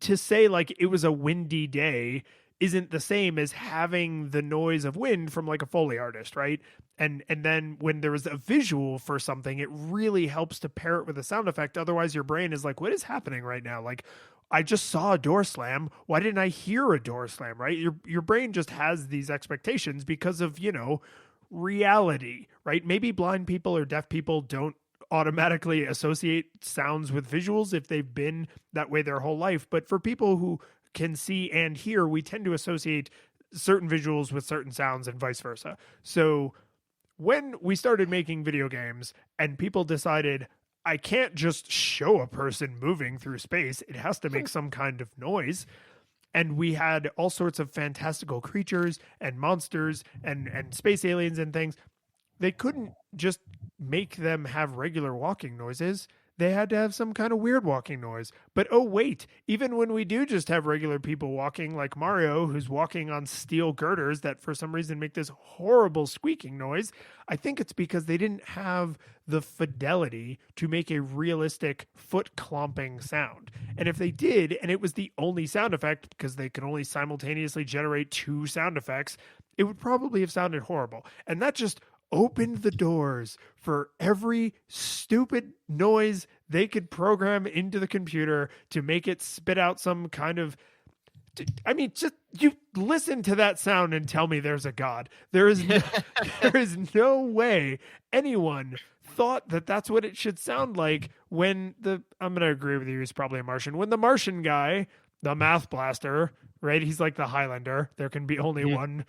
to say, like, it was a windy day isn't the same as having the noise of wind from like a Foley artist, right? And then when there was a visual for something, it really helps to pair it with a sound effect. Otherwise, your brain is like, what is happening right now? Like, I just saw a door slam. Why didn't I hear a door slam, right? Your brain just has these expectations because of, reality, right? Maybe blind people or deaf people don't automatically associate sounds with visuals if they've been that way their whole life. But for people who can see and hear, we tend to associate certain visuals with certain sounds and vice versa. So when we started making video games and people decided, I can't just show a person moving through space, it has to make some kind of noise. And we had all sorts of fantastical creatures and monsters and space aliens and things. They couldn't just make them have regular walking noises. they had to have some kind of weird walking noise. But oh, wait, even when we do just have regular people walking, like Mario, who's walking on steel girders that for some reason make this horrible squeaking noise, I think it's because they didn't have the fidelity to make a realistic foot clomping sound. And if they did, and it was the only sound effect because they could only simultaneously generate 2 sound effects, it would probably have sounded horrible. And that just opened the doors for every stupid noise they could program into the computer to make it spit out some kind of, I mean, just you listen to that sound and tell me there's a God. There is no way anyone thought that that's what it should sound like when I'm going to agree with you, he's probably a Martian. When the Martian guy, the math blaster, right? He's like the Highlander. There can be only one.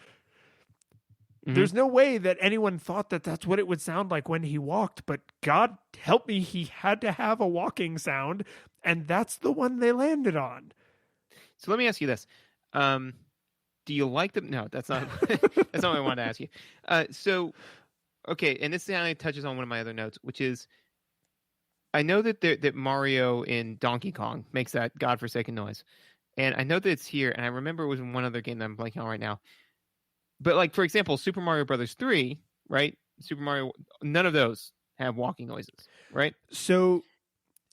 There's no way that anyone thought that that's what it would sound like when he walked, but God help me, he had to have a walking sound, and that's the one they landed on. So let me ask you this. Do you like the... No, that's not that's not what I wanted to ask you. Okay, and this kind of touches on one of my other notes, which is I know that Mario in Donkey Kong makes that godforsaken noise, and I know that it's here, and I remember it was in one other game that I'm blanking on right now. But like, for example, Super Mario Brothers 3, right? Super Mario, none of those have walking noises, right? So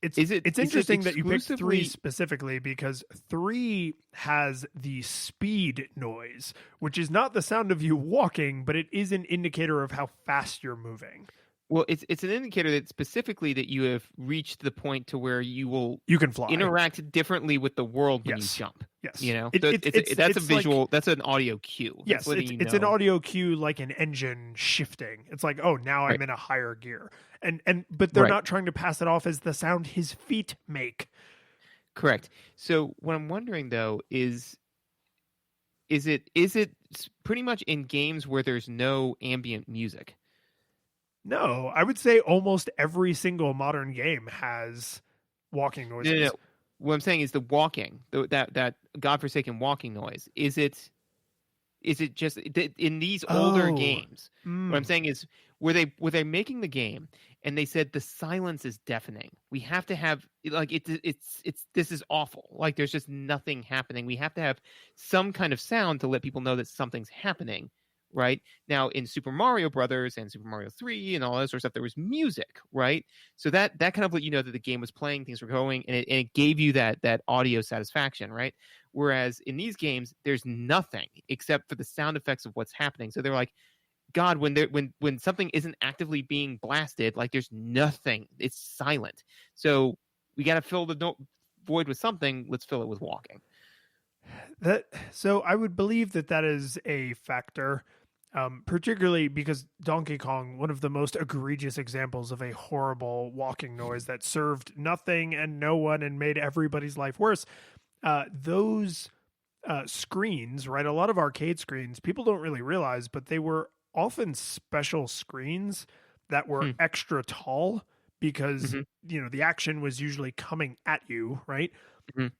it's interesting that you picked 3 exclusively- specifically because 3 has the speed noise, which is not the sound of you walking, but it is an indicator of how fast you're moving. Well, it's an indicator that specifically that you have reached the point to where you can fly, interact differently with the world when Yes. you jump. Yes. You know, It's that's a like- visual. That's an audio cue. Yes, That's letting it's you an know. audio cue, like an engine shifting. It's like, oh, now I'm Right. in a higher gear, but they're Right. not trying to pass it off as the sound his feet make. Correct. So what I'm wondering though is it pretty much in games where there's no ambient music? No, I would say almost every single modern game has walking noises. No. What I'm saying is the walking, that godforsaken walking noise. Is it just in these older games? What I'm saying is, were they making the game and they said the silence is deafening. We have to have like it's this is awful. Like there's just nothing happening. We have to have some kind of sound to let people know that something's happening. Right now in Super Mario Brothers and Super Mario 3 and all that sort of stuff, there was music, right? So that kind of let you know that the game was playing, things were going, and it gave you that audio satisfaction, right? Whereas in these games, there's nothing except for the sound effects of what's happening. So they're like, God, when something isn't actively being blasted, like there's nothing, it's silent. So we got to fill the void with something. Let's fill it with walking. So I would believe that is a factor. Particularly because Donkey Kong, one of the most egregious examples of a horrible walking noise that served nothing and no one and made everybody's life worse. Those screens, right? A lot of arcade screens, people don't really realize, but they were often special screens that were extra tall because, the action was usually coming at you, right?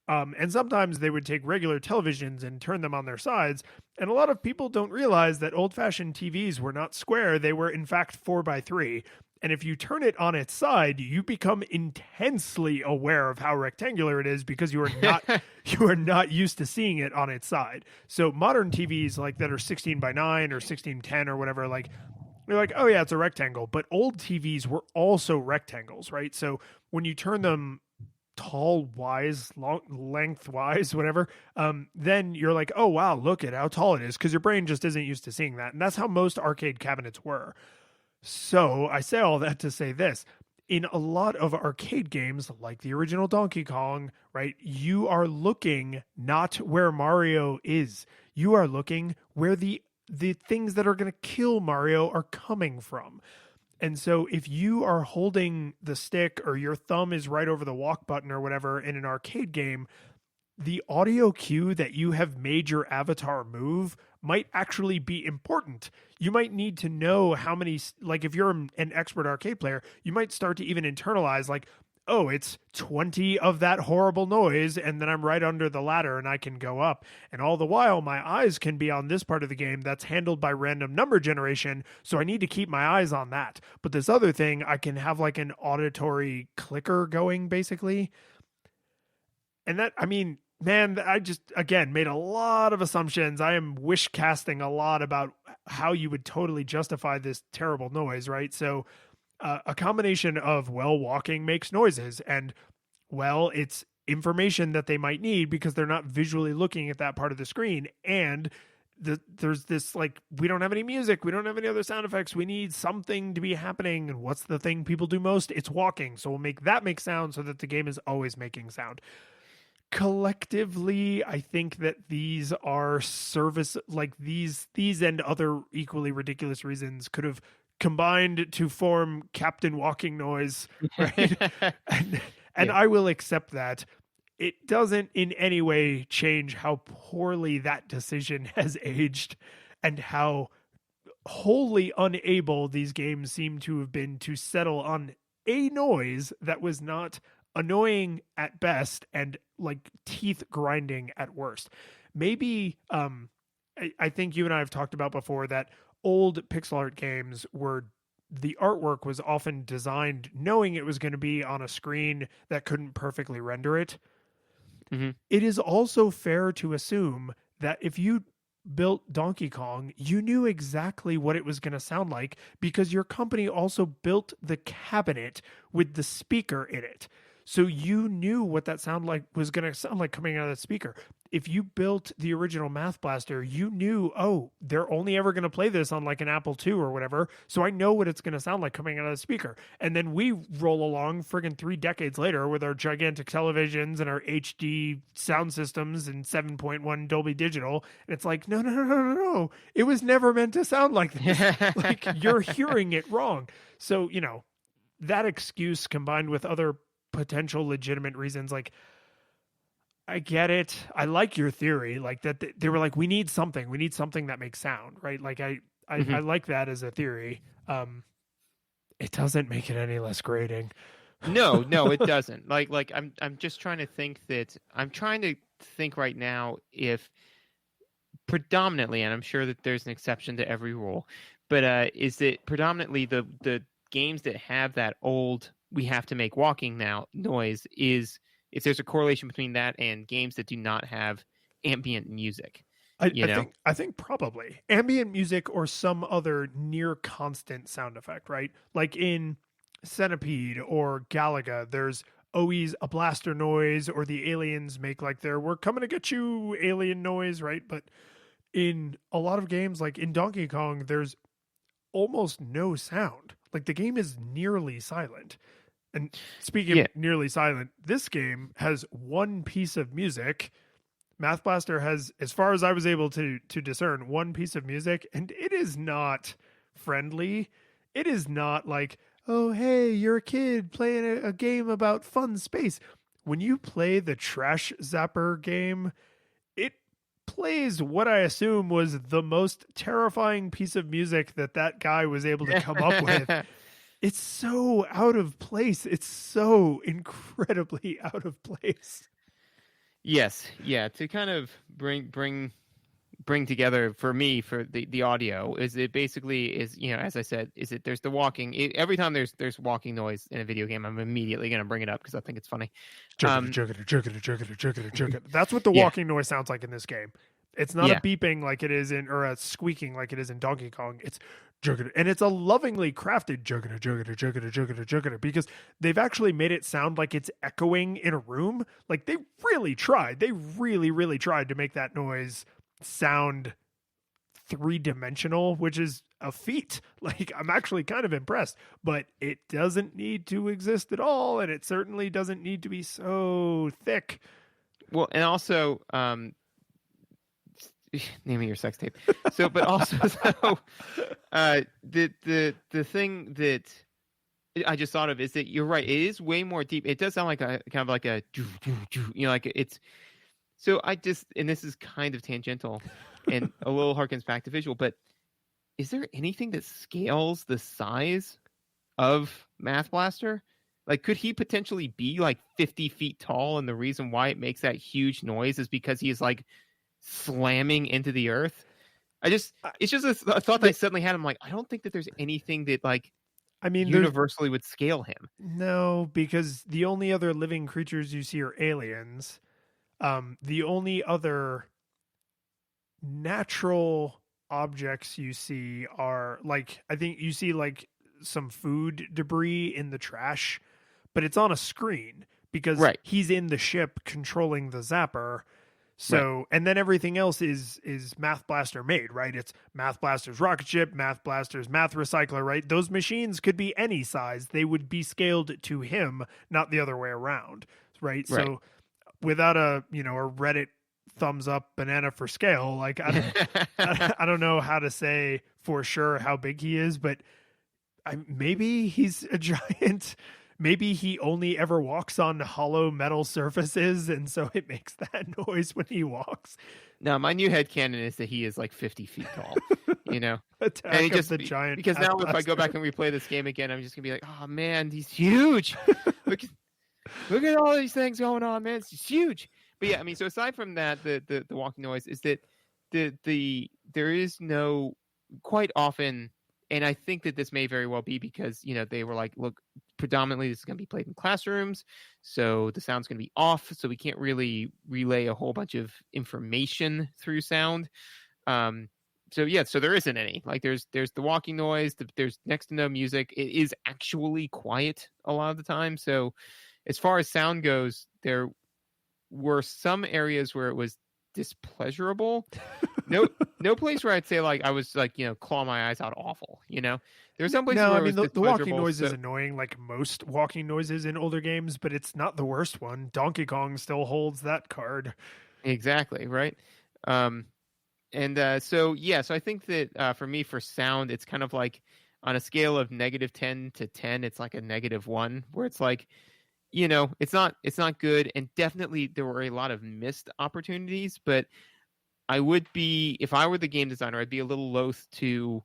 And sometimes they would take regular televisions and turn them on their sides. And a lot of people don't realize that old-fashioned TVs were not square. They were, in fact, 4x3. And if you turn it on its side, you become intensely aware of how rectangular it is because you are not used to seeing it on its side. So modern TVs like that are 16:9 or 16:10 or whatever, like you're like, oh yeah, it's a rectangle. But old TVs were also rectangles, right? So when you turn them tall wise, lengthwise, whatever, then you're like, oh wow, look at how tall it is, because your brain just isn't used to seeing that. And that's how most arcade cabinets were. So I say all that to say this: in a lot of arcade games, like the original Donkey Kong, right, you are looking not where Mario is. You are looking where the things that are going to kill Mario are coming from. And so if you are holding the stick or your thumb is right over the walk button or whatever in an arcade game, the audio cue that you have made your avatar move might actually be important. You might need to know how many, like if you're an expert arcade player, you might start to even internalize like, oh, it's 20 of that horrible noise, and then I'm right under the ladder and I can go up. And all the while, my eyes can be on this part of the game that's handled by random number generation, so I need to keep my eyes on that. But this other thing, I can have like an auditory clicker going, basically. And that, I mean, man, I just, again, made a lot of assumptions. I am wish casting a lot about how you would totally justify this terrible noise, right? So, a combination of, well, walking makes noises, and, well, it's information that they might need because they're not visually looking at that part of the screen. And there's this, like, we don't have any music, we don't have any other sound effects, we need something to be happening. And what's the thing people do most? It's walking. So we'll make that make sound so that the game is always making sound. Collectively, I think that these are service, like these and other equally ridiculous reasons could have combined to form Captain Walking Noise, right? and Yeah. I will accept that. It doesn't in any way change how poorly that decision has aged and how wholly unable these games seem to have been to settle on a noise that was not annoying at best and like teeth grinding at worst. Maybe I think you and I have talked about before that old pixel art games were, the artwork was often designed knowing it was going to be on a screen that couldn't perfectly render it. Mm-hmm. It is also fair to assume that if you built Donkey Kong, you knew exactly what it was going to sound like because your company also built the cabinet with the speaker in it. So you knew what that sound like was going to sound like coming out of the speaker. If you built the original Math Blaster, you knew, oh, they're only ever going to play this on like an Apple II or whatever. So I know what it's going to sound like coming out of the speaker. And then we roll along friggin' 3 decades later with our gigantic televisions and our HD sound systems and 7.1 Dolby Digital. And it's like, no. It was never meant to sound like this. Like, you're hearing it wrong. So, you know, that excuse combined with other potential legitimate reasons, like, I get it. I like your theory, like that they were like, we need something that makes sound, right? Like I like that as a theory. It doesn't make it any less grating. No, it doesn't. Like I'm just trying to think right now if predominantly, and I'm sure that there's an exception to every rule, but is it predominantly the games that have that old we have to make walking now noise, is if there's a correlation between that and games that do not have ambient music. I think probably ambient music or some other near constant sound effect, right? Like in Centipede or Galaga, there's always a blaster noise, or the aliens make like their "we're coming to get you" alien noise, right? But in a lot of games, like in Donkey Kong, there's almost no sound. Like the game is nearly silent. And speaking of nearly silent, this game has one piece of music. Math Blaster has, as far as I was able to discern, one piece of music, and it is not friendly. It is not like, oh, hey, you're a kid playing a game about fun space. When you play the Trash Zapper game, it plays what I assume was the most terrifying piece of music that guy was able to come up with. It's so out of place. It's so incredibly out of place. Yes, yeah. To kind of bring together for me for the audio, is it basically is, you know, as I said, is it there's the walking. Every time there's walking noise in a video game, I'm immediately going to bring it up because I think it's funny. Jerk it. That's what the walking noise sounds like in this game. It's not a beeping like it is in, or a squeaking like it is in Donkey Kong. It's jerk, and it's a lovingly crafted jerk it, because they've actually made it sound like it's echoing in a room. Like they really tried. They really tried to make that noise sound 3-dimensional, which is a feat. Like, I'm actually kind of impressed, but it doesn't need to exist at all, and it certainly doesn't need to be so thick. Well, and also, naming your sex tape. So, but also, the thing that I just thought of is that you're right. It is way more deep. It does sound like a kind of like a, you know, like it's. So I just, and this is kind of tangential, and a little harkens back to visual. But is there anything that scales the size of Math Blaster? Like, could he potentially be like 50 feet tall? And the reason why it makes that huge noise is because he is like slamming into the earth. It's just a thought that I suddenly had. I'm like, I don't think that there's anything that like I mean, universally would scale him. No, because the only other living creatures you see are aliens. The only other natural objects you see are like, I think you see like some food debris in the trash, but it's on a screen because he's in the ship controlling the zapper. So, and then everything else is Math Blaster made, right? It's Math Blaster's rocket ship, Math Blaster's math recycler, right? Those machines could be any size. They would be scaled to him, not the other way around, right? So without a Reddit thumbs up banana for scale, like I don't know how to say for sure how big he is, but maybe he's a giant. Maybe he only ever walks on hollow metal surfaces, and so it makes that noise when he walks. No, my new headcanon is that he is like 50 feet tall, Attack and he of just the giant. Because now if I go back and replay this game again, I'm just gonna be like, oh man, he's huge. look at all these things going on, man. It's huge. But yeah, I mean, so aside from that, the walking noise is that there is no quite often. And I think that this may very well be because, they were like, look, predominantly this is going to be played in classrooms. So the sound's going to be off. So we can't really relay a whole bunch of information through sound. So there isn't any. Like there's the walking noise. There's next to no music. It is actually quiet a lot of the time. So as far as sound goes, there were some areas where it was displeasurable. No place where I'd say like I was like claw my eyes out awful. There's some places. No, where I mean the walking noise so... is annoying, like most walking noises in older games, but it's not the worst one. Donkey Kong still holds that card. Exactly right. So I think that for me for sound, it's kind of like on a scale of -10 to 10, it's like a -1, where it's like. It's not good, and definitely there were a lot of missed opportunities, but I would be, if I were the game designer, I'd be a little loath to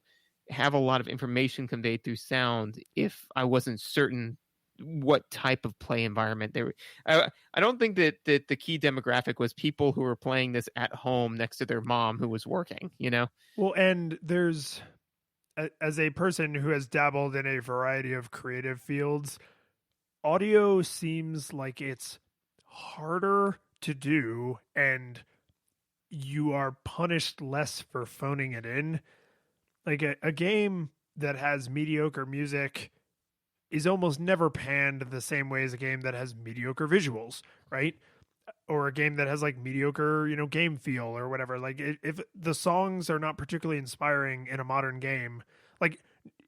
have a lot of information conveyed through sound if I wasn't certain what type of play environment they were. I don't think that the key demographic was people who were playing this at home next to their mom who was working, Well, and there's, as a person who has dabbled in a variety of creative fields, audio seems like it's harder to do and you are punished less for phoning it in. Like a game that has mediocre music is almost never panned the same way as a game that has mediocre visuals, right? Or a game that has like mediocre, game feel or whatever. Like if the songs are not particularly inspiring in a modern game, like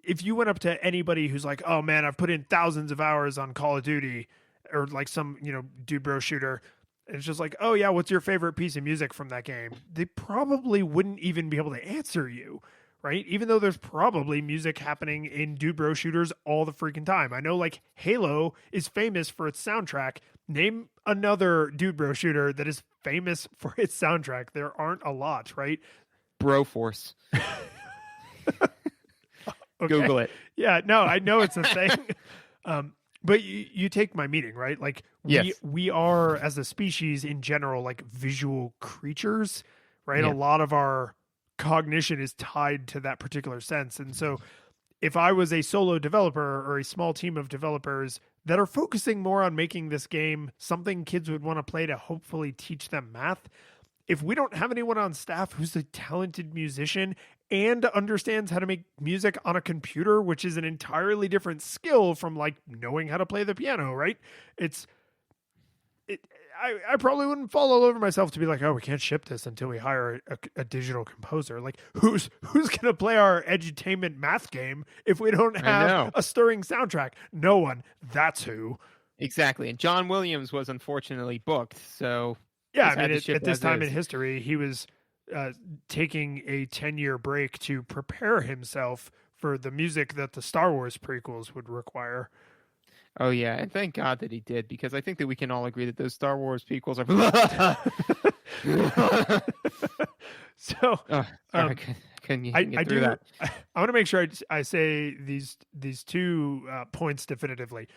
if you went up to anybody who's like, oh man, I've put in thousands of hours on Call of Duty or like some, dude bro shooter, and it's just like, oh yeah, what's your favorite piece of music from that game? They probably wouldn't even be able to answer you, right? Even though there's probably music happening in dude bro shooters all the freaking time. I know like Halo is famous for its soundtrack. Name another dude bro shooter that is famous for its soundtrack. There aren't a lot, right? Broforce. Okay. Google it. Yeah, no, I know it's a thing. But you take my meaning, right? Like we are as a species in general, like visual creatures, right? Yeah. A lot of our cognition is tied to that particular sense. And so if I was a solo developer or a small team of developers that are focusing more on making this game something kids would want to play to hopefully teach them math, if we don't have anyone on staff who's a talented musician and understands how to make music on a computer, which is an entirely different skill from like knowing how to play the piano, right? I probably wouldn't fall all over myself to be like, oh, we can't ship this until we hire a digital composer. Like who's going to play our edutainment math game if we don't have a stirring soundtrack? No one. That's who. Exactly. And John Williams was unfortunately booked. So yeah, I mean, at this time in history, he was taking a 10-year break to prepare himself for the music that the Star Wars prequels would require. Oh, yeah. And thank God that he did, because I think that we can all agree that those Star Wars prequels are... can you I get do. through that? I want to make sure I say these 2 points definitively.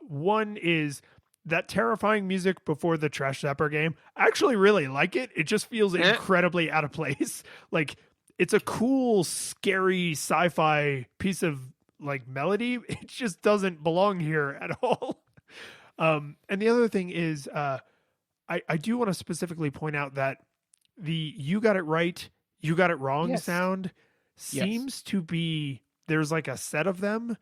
One is that terrifying music before the Trash Zapper game. I actually really like it. It just feels incredibly out of place. Like, it's a cool, scary sci-fi piece of like melody. It just doesn't belong here at all. And the other thing is, I do want to specifically point out that the "you got it right, you got it wrong" Yes. sound seems to be, there's like a set of them,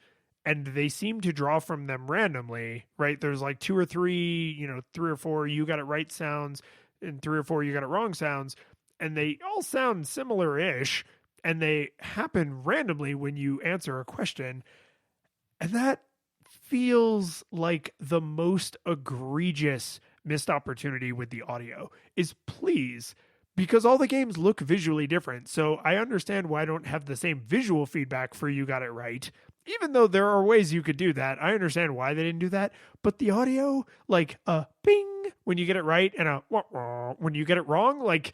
and they seem to draw from them randomly, right? There's like 2 or 3, 3 or 4 "you got it right" sounds and 3 or 4 "you got it wrong" sounds, and they all sound similar-ish, and they happen randomly when you answer a question. And that feels like the most egregious missed opportunity with the audio is, please, because all the games look visually different. So I understand why I don't have the same visual feedback for "you got it right." Even though there are ways you could do that, I understand why they didn't do that. But the audio, like a bing when you get it right and a wah, wah when you get it wrong, like,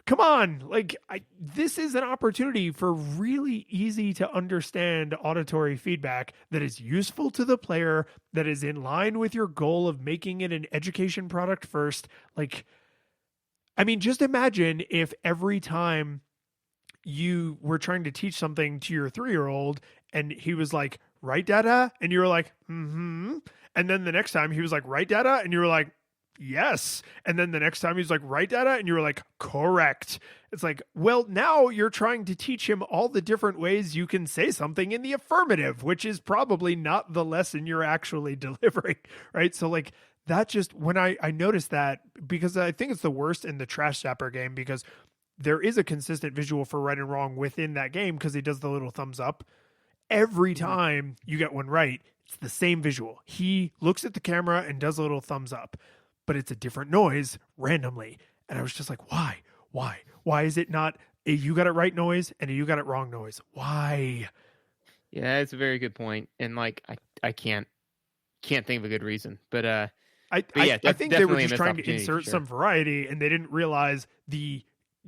come on. Like, this is an opportunity for really easy to understand auditory feedback that is useful to the player, that is in line with your goal of making it an education product first. Like, I mean, just imagine if every time you were trying to teach something to your 3-year-old and he was like, "Right, Dada?" And you were like, "Mm-hmm." And then the next time he was like, "Right, Dada?" And you were like, "Yes." And then the next time he was like, "Right, Dada?" And you were like, "Correct." It's like, well, now you're trying to teach him all the different ways you can say something in the affirmative, which is probably not the lesson you're actually delivering, right? So like, that just, when I noticed that, because I think it's the worst in the Trash Zapper game, because there is a consistent visual for right and wrong within that game, because he does the little thumbs up. Every time you get one right, it's the same visual. He looks at the camera and does a little thumbs up, but it's a different noise randomly. And I was just like, why? Why is it not a "you got it right" noise and a "you got it wrong" noise? Why? Yeah, it's a very good point. And like, I can't think of a good reason, but I think they were just trying to insert some variety, and they didn't realize the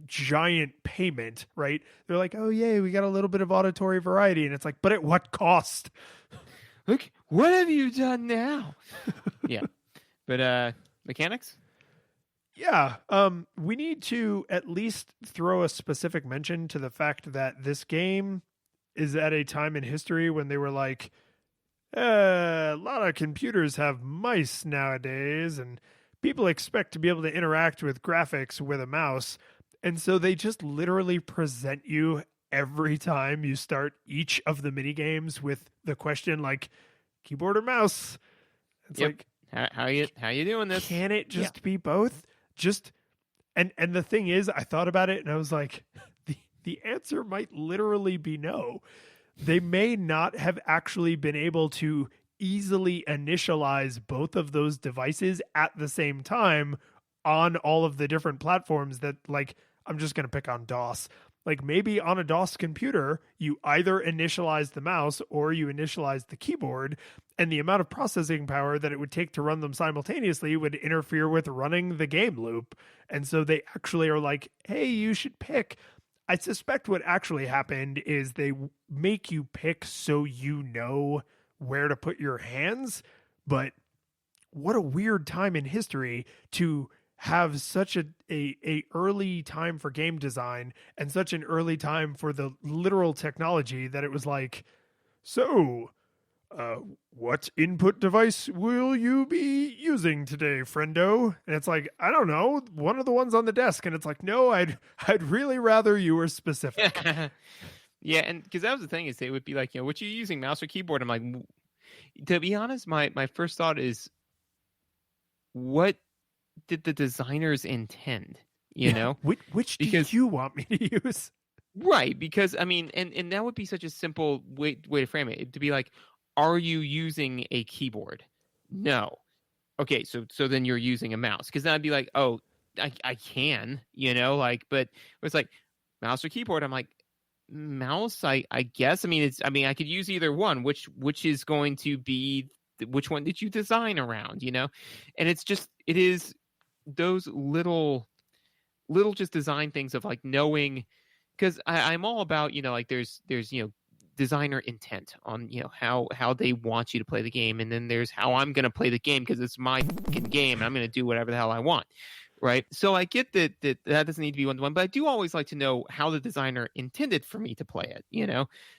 giant payment, right? They're like, "Oh, yay, we got a little bit of auditory variety." And it's like, but at what cost? Look, what have you done now? Yeah. But mechanics? Yeah. We need to at least throw a specific mention to the fact that this game is at a time in history when they were like, a lot of computers have mice nowadays, and people expect to be able to interact with graphics with a mouse. And so they just literally present you every time you start each of the mini games with the question like, keyboard or mouse? It's like, how you doing this? Can it just be both? Just and the thing is, I thought about it and I was like, the answer might literally be no. They may not have actually been able to easily initialize both of those devices at the same time on all of the different platforms that, like, I'm just going to pick on DOS. Like, maybe on a DOS computer, you either initialize the mouse or you initialize the keyboard, and the amount of processing power that it would take to run them simultaneously would interfere with running the game loop. And so they actually are like, hey, you should pick. I suspect what actually happened is they make you pick so you know where to put your hands. But what a weird time in history to have such a early time for game design and such an early time for the literal technology that it was like, so what input device will you be using today, friendo? And it's like, I don't know, one of the ones on the desk. And it's like, no, I'd really rather you were specific. Yeah, and because that was the thing, is they would be like, what you using, mouse or keyboard? I'm like, to be honest, my first thought is, what did the designers intend? You know, which do you want me to use? Right, because I mean, and that would be such a simple way to frame it, to be like, are you using a keyboard? No. Okay, so then you're using a mouse, because then I'd be like, oh, I can, like, but it's like mouse or keyboard. I'm like, mouse, I guess. I mean, I could use either one. Which is going to be, which one did you design around? And it is those little just design things of like knowing because I'm all about, like there's designer intent on how they want you to play the game, and then there's how I'm going to play the game because it's my fucking game and I'm going to do whatever the hell I want. Right. So I get that doesn't need to be one-to-one, but I do always like to know how the designer intended for me to play it,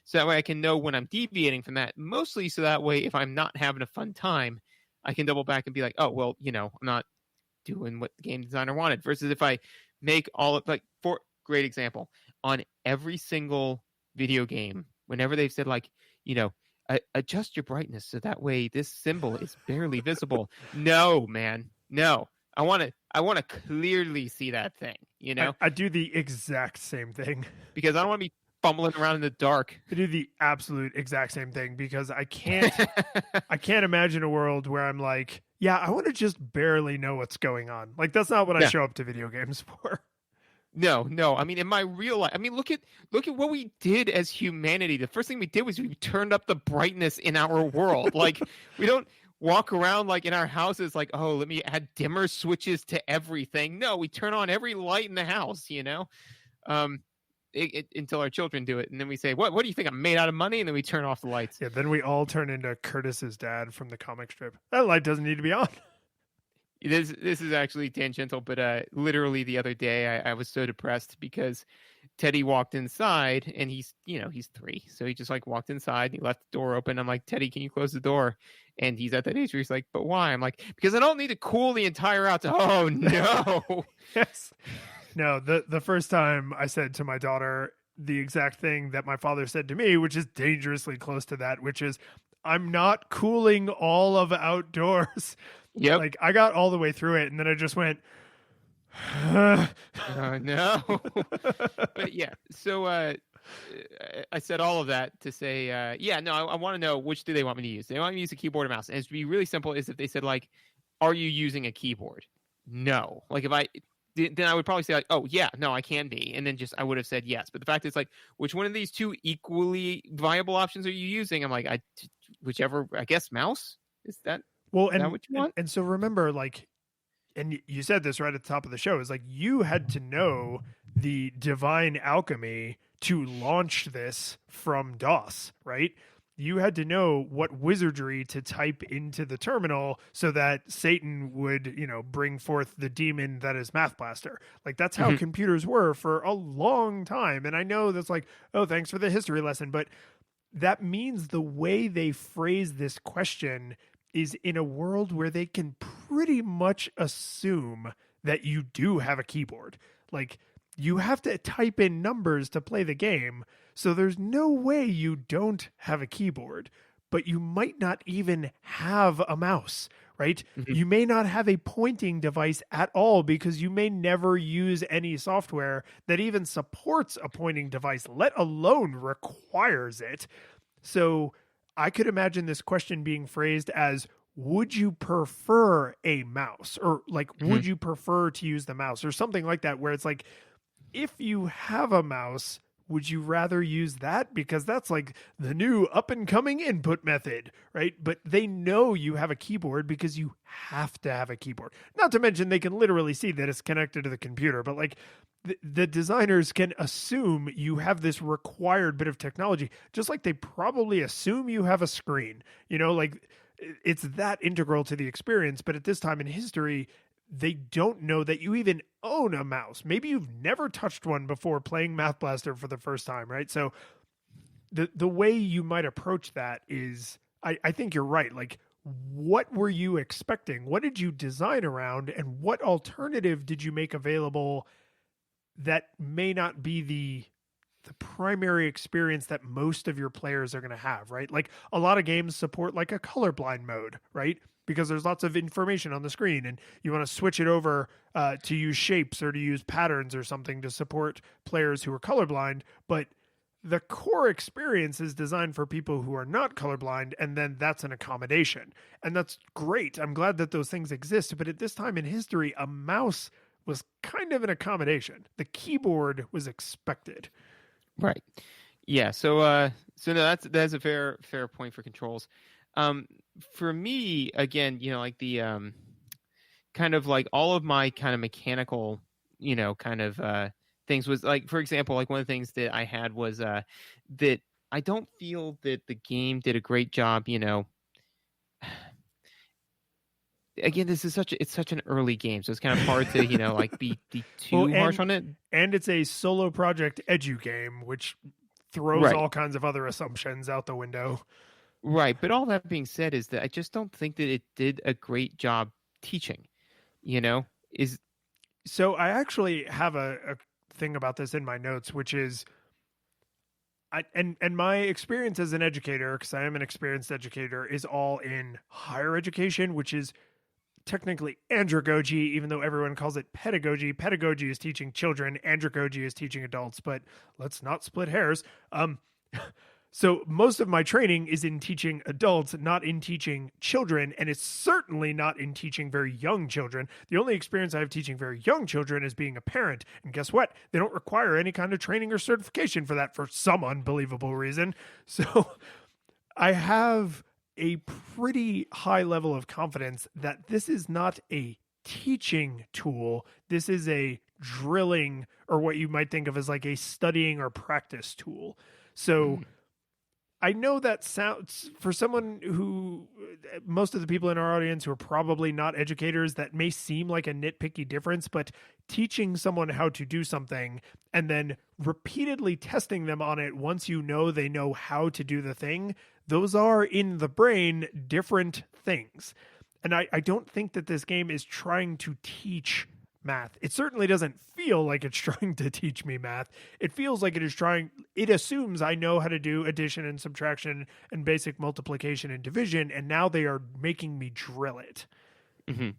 so that way I can know when I'm deviating from that, mostly so that way if I'm not having a fun time, I can double back and be like, oh, well, I'm not doing what the game designer wanted, versus if I make all of, like, for great example, on every single video game, whenever they've said, like, adjust your brightness so that way this symbol is barely visible. No, man, no. I want to clearly see that thing, I do the exact same thing. Because I don't want to be fumbling around in the dark. I do the absolute exact same thing because I can't imagine a world where I'm like, yeah, I want to just barely know what's going on. Like, that's not what I show up to video games for. No. I mean, in my real life, look at what we did as humanity. The first thing we did was we turned up the brightness in our world. Like, we don't walk around like in our houses like, oh, let me add dimmer switches to everything. No, we turn on every light in the house, until our children do it, and then we say, what do you think, I'm made out of money? And then we turn off the lights. Yeah, then we all turn into Curtis's dad from the comic strip. That light doesn't need to be on. This is actually tangential, but literally the other day I was so depressed because Teddy walked inside, and he's 3, so he just like walked inside, he left the door open. I'm like, Teddy, can you close the door? And he's at that age where he's like, but why? I'm like, because I don't need to cool the entire house. Oh no. Yes. No, the first time I said to my daughter the exact thing that my father said to me, which is dangerously close to that, which is, I'm not cooling all of outdoors. Yep. Like, I got all the way through it, and then I just went, no. But yeah, so I said all of that to say, I want to know, which do they want me to use? They want me to use a keyboard or mouse. And it's be really simple is if they said, like, are you using a keyboard? No. Like, then I would probably say, like, oh yeah, no, I can be. And then I would have said yes. But the fact is, like, which one of these two equally viable options are you using? I'm like, whichever, I guess, mouse? Is that what you want? And so remember, like, and you said this right at the top of the show, is like, you had to know the divine alchemy to launch this from DOS, right? You had to know what wizardry to type into the terminal so that Satan would, bring forth the demon that is Math Blaster. Like, that's how computers were for a long time. And I know that's like, oh, thanks for the history lesson. But that means the way they phrase this question is in a world where they can pretty much assume that you do have a keyboard. Like, you have to type in numbers to play the game, so there's no way you don't have a keyboard, but you might not even have a mouse, right? Mm-hmm. You may not have a pointing device at all because you may never use any software that even supports a pointing device, let alone requires it. So I could imagine this question being phrased as, would you prefer a mouse? Or like, would you prefer to use the mouse? Or something like that, where it's like, if you have a mouse, would you rather use that? Because that's like the new up and coming input method, right? But they know you have a keyboard because you have to have a keyboard. Not to mention they can literally see that it's connected to the computer, but like the designers can assume you have this required bit of technology, just like they probably assume you have a screen, like it's that integral to the experience. But at this time in history, they don't know that you even own a mouse. Maybe you've never touched one before playing Math Blaster for the first time, right? So the way you might approach that is, I think you're right. Like, what were you expecting? What did you design around? And what alternative did you make available that may not be the primary experience that most of your players are going to have, right? Like, a lot of games support like a colorblind mode, right? Because there's lots of information on the screen and you want to switch it over to use shapes or to use patterns or something to support players who are colorblind. But the core experience is designed for people who are not colorblind, and then that's an accommodation. And that's great. I'm glad that those things exist. But at this time in history, a mouse was kind of an accommodation. The keyboard was expected. Right. Yeah. So no, that's a fair point for controls. For me, again, like the kind of like all of my kind of mechanical, kind of things was like, for example, like one of the things that I had was that I don't feel that the game did a great job, again, this is such an early game, so it's kind of hard to, like be Well, too harsh on it. and it's a solo project edu game, which throws Right. all kinds of other assumptions out the window. Right. But all that being said is that I just don't think that it did a great job teaching, is So I actually have a thing about this in my notes, which is and my experience as an educator, because I am an experienced educator, is all in higher education, which is technically andragogy, even though everyone calls it pedagogy. Pedagogy is teaching children, andragogy is teaching adults, but let's not split hairs. So most of my training is in teaching adults, not in teaching children, and it's certainly not in teaching very young children. The only experience I have teaching very young children is being a parent, and guess what? They don't require any kind of training or certification for that for some unbelievable reason. So I have a pretty high level of confidence that this is not a teaching tool. This is a drilling, or what you might think of as like a studying or practice tool. So I know that sounds, for someone who, most of the people in our audience who are probably not educators, that may seem like a nitpicky difference, but teaching someone how to do something and then repeatedly testing them on it once you know they know how to do the thing, those are in the brain different things. And I don't think that this game is trying to teach math. It certainly doesn't feel like it's trying to teach me math. It feels like it assumes I know how to do addition and subtraction and basic multiplication and division, and now they are making me drill it. Mm-hmm.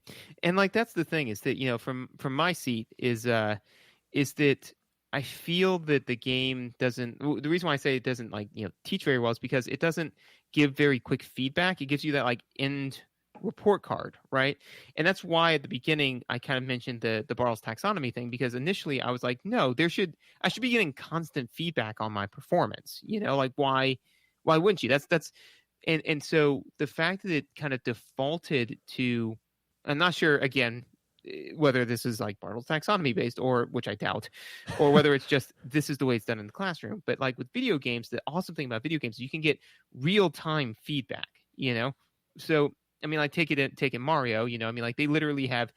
And like that's the thing is that from my seat is that I feel that the game doesn't. The reason why I say it doesn't teach very well is because it doesn't give very quick feedback. It gives you that end report card, right? And that's why at the beginning I kind of mentioned the Bartles taxonomy thing, because initially I was like, no, I should be getting constant feedback on my performance. Why wouldn't you? That's and so the fact that it kind of defaulted to, I'm not sure again whether this is like Bartles taxonomy based, or which I doubt, or whether it's just this is the way it's done in the classroom. But like with video games, the awesome thing about video games is you can get real-time feedback, so I mean, like take in Mario, they literally have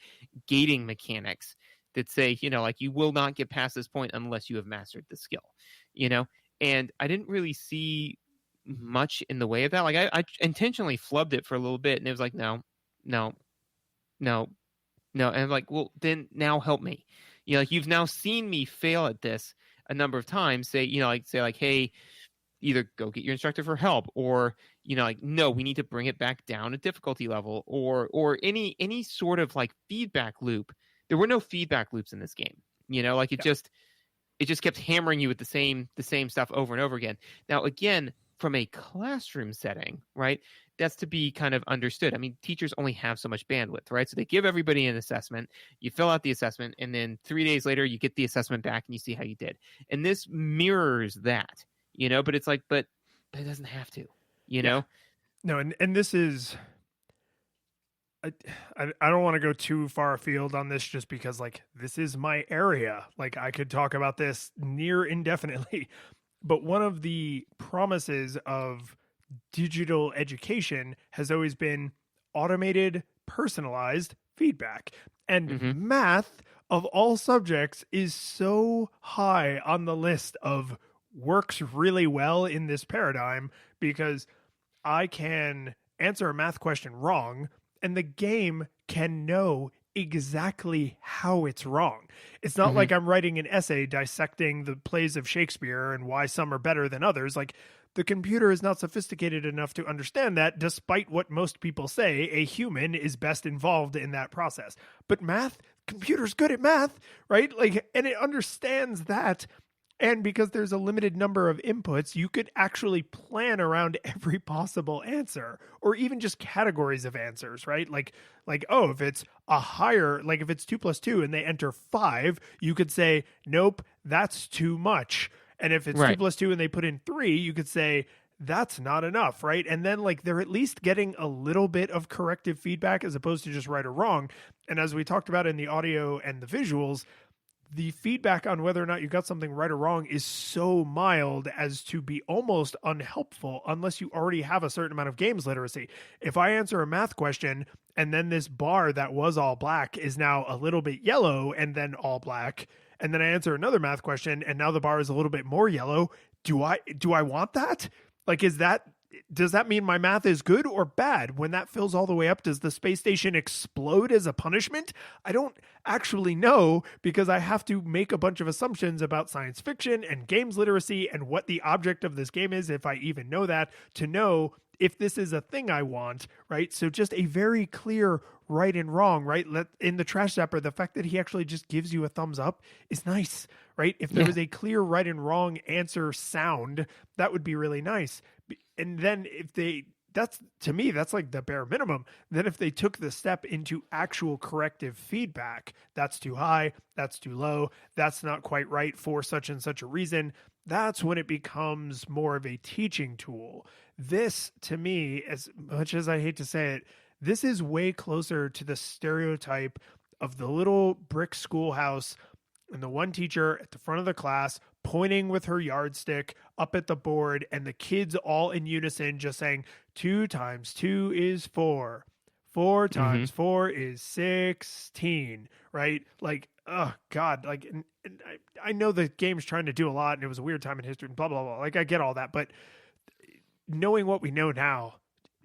gating mechanics that say, you will not get past this point unless you have mastered the skill, and I didn't really see much in the way of that. Like I intentionally flubbed it for a little bit, and it was like, no. And I'm like, well, then now help me. You've now seen me fail at this a number of times. Say, hey, either go get your instructor for help, or no, we need to bring it back down a difficulty level, or any sort of like feedback loop. There were no feedback loops in this game. It just kept hammering you with the same stuff over and over again. Now, again, from a classroom setting, right? That's to be kind of understood. I mean, teachers only have so much bandwidth, right? So they give everybody an assessment, you fill out the assessment, and then 3 days later you get the assessment back and you see how you did. And this mirrors that. But it's like, but it doesn't have to, know? No, and this is, I don't want to go too far afield on this just because, like, this is my area. Like, I could talk about this near indefinitely. But one of the promises of digital education has always been automated, personalized feedback. And math, of all subjects, is so high on the list of works really well in this paradigm, because I can answer a math question wrong and the game can know exactly how it's wrong. It's not like I'm writing an essay dissecting the plays of Shakespeare and why some are better than others. Like, the computer is not sophisticated enough to understand that, despite what most people say, a human is best involved in that process. But math, computer's good at math, right? Like, and it understands that. And because there's a limited number of inputs, you could actually plan around every possible answer, or even just categories of answers, right? Like, oh, if it's a higher, like if it's 2 plus 2 and they enter 5, you could say, nope, that's too much. And if it's 2 plus 2 and they put in 3, you could say, that's not enough, right? And then like they're at least getting a little bit of corrective feedback as opposed to just right or wrong. And as we talked about in the audio and the visuals, the feedback on whether or not you got something right or wrong is so mild as to be almost unhelpful unless you already have a certain amount of games literacy. If I answer a math question and then this bar that was all black is now a little bit yellow and then all black, and then I answer another math question and now the bar is a little bit more yellow, do I want that? Like, does that mean my math is good or bad? When that fills all the way up, does the space station explode as a punishment? I don't actually know, because I have to make a bunch of assumptions about science fiction and games literacy and what the object of this game is, if I even know that, to know if this is a thing I want, right? So just a very clear right and wrong, right? In the Trash Zapper, the fact that he actually just gives you a thumbs up is nice, right? If there was a clear right and wrong answer sound, that would be really nice. And then to me, that's like the bare minimum. Then if they took the step into actual corrective feedback, that's too high, that's too low, that's not quite right for such and such a reason, that's when it becomes more of a teaching tool. This, to me, as much as I hate to say it, this is way closer to the stereotype of the little brick schoolhouse and the one teacher at the front of the class pointing with her yardstick up at the board, and the kids all in unison just saying 2 times 2 is 4. 4 times 4 is 16, right? Like, oh God, like, and I know the game's trying to do a lot and it was a weird time in history and blah, blah, blah. Like, I get all that, but knowing what we know now,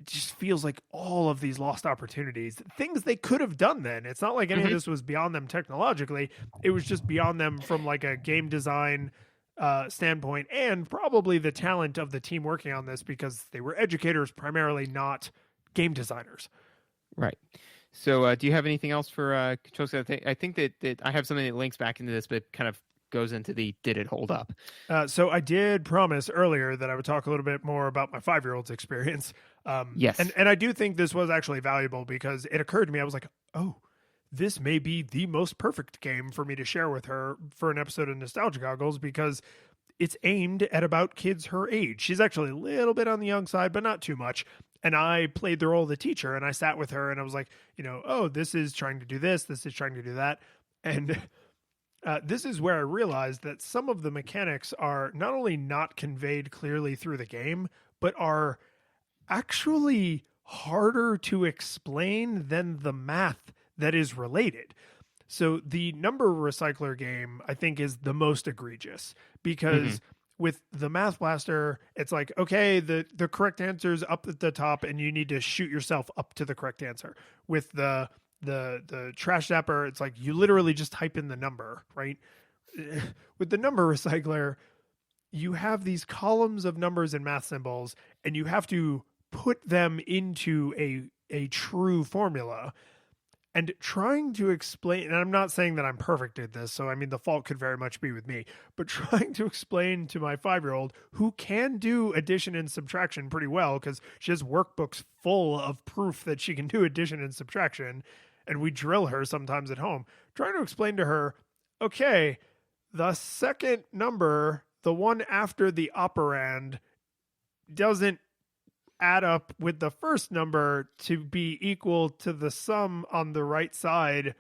it just feels like all of these lost opportunities, things they could have done then. It's not like any of this was beyond them technologically. It was just beyond them from like a game design standpoint, and probably the talent of the team working on this, because they were educators primarily, not game designers. Right. So do you have anything else for Control? I think that I have something that links back into this, but kind of goes into the did it hold up. So I did promise earlier that I would talk a little bit more about my 5-year-old's experience. Yes. And I do think this was actually valuable, because it occurred to me, I was like, oh, this may be the most perfect game for me to share with her for an episode of Nostalgia Goggles, because it's aimed at about kids her age. She's actually a little bit on the young side, but not too much. And I played the role of the teacher, and I sat with her and I was like, oh, this is trying to do this is trying to do that. And this is where I realized that some of the mechanics are not only not conveyed clearly through the game, but are actually harder to explain than the math that is related. So the number recycler game, I think, is the most egregious, because with the Math Blaster, it's like, okay, the correct answer is up at the top and you need to shoot yourself up to the correct answer. With the Trash Zapper, it's like you literally just type in the number, right? With the number recycler, you have these columns of numbers and math symbols, and you have to put them into a true formula. And trying to explain, and I'm not saying that I'm perfect at this, so I mean, the fault could very much be with me, but trying to explain to my 5-year-old, who can do addition and subtraction pretty well, because she has workbooks full of proof that she can do addition and subtraction, and we drill her sometimes at home, trying to explain to her, okay, the second number, the one after the operand, doesn't add up with the first number to be equal to the sum on the right side.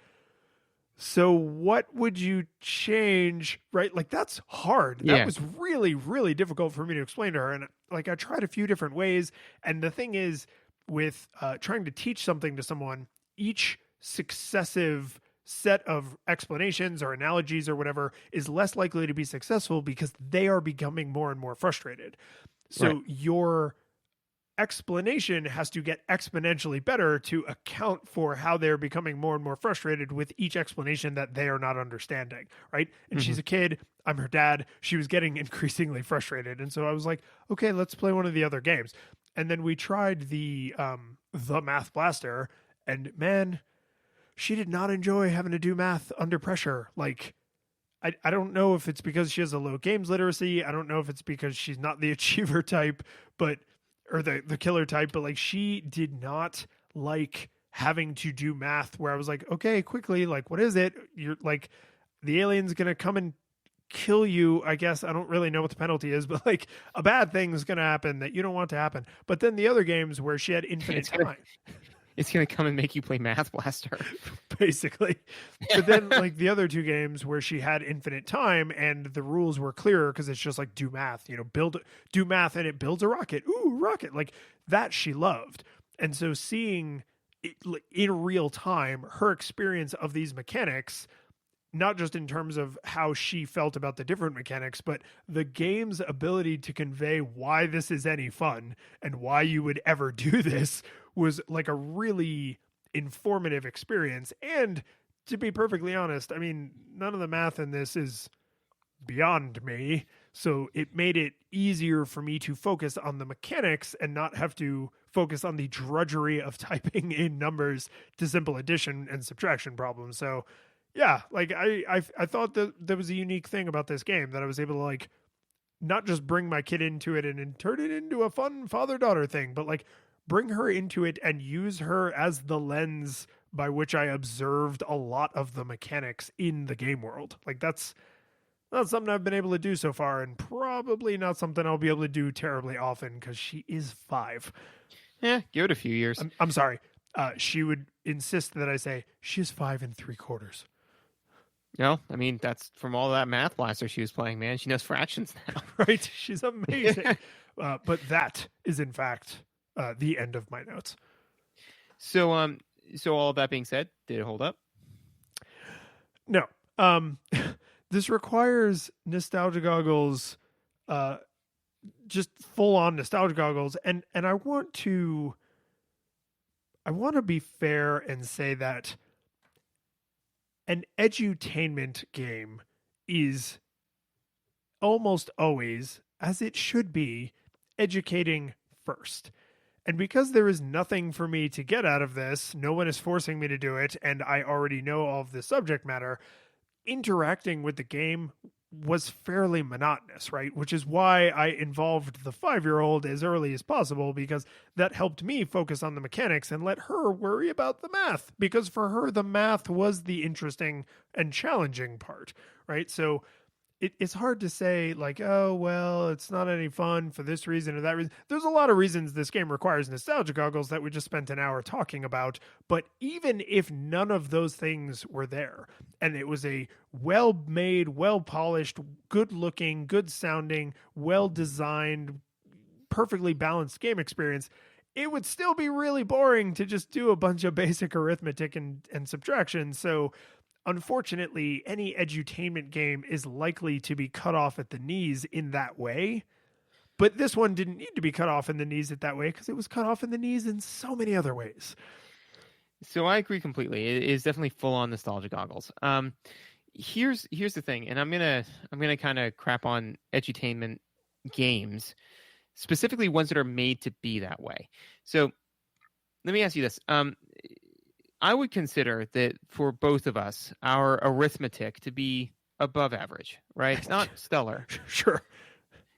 So what would you change, right? Like, that's hard. That was really, really difficult for me to explain to her. And like, I tried a few different ways. And the thing is, with trying to teach something to someone, each successive set of explanations or analogies or whatever is less likely to be successful, because they are becoming more and more frustrated. So your explanation has to get exponentially better to account for how they're becoming more and more frustrated with each explanation that they are not understanding, right? And she's a kid, I'm her dad, she was getting increasingly frustrated. And so I was like, okay, let's play one of the other games. And then we tried the Math Blaster, and man, she did not enjoy having to do math under pressure. Like, I don't know if it's because she has a low games literacy. I don't know if it's because she's not the achiever type, or the killer type, but like, she did not like having to do math where I was like, okay, quickly, like, what is it? You're like, the alien's going to come and kill you. I guess I don't really know what the penalty is, but like, a bad thing is going to happen that you don't want to happen. But then the other games where she had infinite time. It's going to come and make you play Math Blaster. Basically. But then like the other 2 games where she had infinite time and the rules were clearer because it's just like do math, do math and it builds a rocket. Ooh, rocket. Like that she loved. And so seeing it, in real time her experience of these mechanics, not just in terms of how she felt about the different mechanics, but the game's ability to convey why this is any fun and why you would ever do this was like a really informative experience. And to be perfectly honest, I mean, none of the math in this is beyond me. So it made it easier for me to focus on the mechanics and not have to focus on the drudgery of typing in numbers to simple addition and subtraction problems. So yeah, like I thought that there was a unique thing about this game that I was able to like not just bring my kid into it and turn it into a fun father-daughter thing, but like bring her into it and use her as the lens by which I observed a lot of the mechanics in the game world. Like that's not something I've been able to do so far, and probably not something I'll be able to do terribly often because she is 5. Yeah, give it a few years. I'm sorry. She would insist that I say she is 5 3/4. No, I mean, that's from all that Math Blaster she was playing, man. She knows fractions now. Right? She's amazing. But that is, in fact, the end of my notes. So, so all of that being said, did it hold up? No. This requires nostalgia goggles, just full on nostalgia goggles, and I want to be fair and say that an edutainment game is almost always, as it should be, educating first. And because there is nothing for me to get out of this, no one is forcing me to do it, and I already know all of the subject matter, interacting with the game was fairly monotonous, right? Which is why I involved the 5-year-old as early as possible, because that helped me focus on the mechanics and let her worry about the math, because for her, the math was the interesting and challenging part, right? So it's hard to say like, oh, well, it's not any fun for this reason or that reason. There's a lot of reasons this game requires nostalgia goggles that we just spent an hour talking about. But even if none of those things were there and it was a well-made, well-polished, good-looking, good-sounding, well-designed, perfectly balanced game experience, it would still be really boring to just do a bunch of basic arithmetic and subtraction. So unfortunately, any edutainment game is likely to be cut off at the knees in that way. But this one didn't need to be cut off in the knees that way because it was cut off in the knees in so many other ways. So I agree completely. It is definitely full on nostalgia goggles. Here's the thing, and I'm gonna kind of crap on edutainment games, specifically ones that are made to be that way. So let me ask you this. I would consider that for both of us, our arithmetic to be above average, right? It's not stellar. Sure.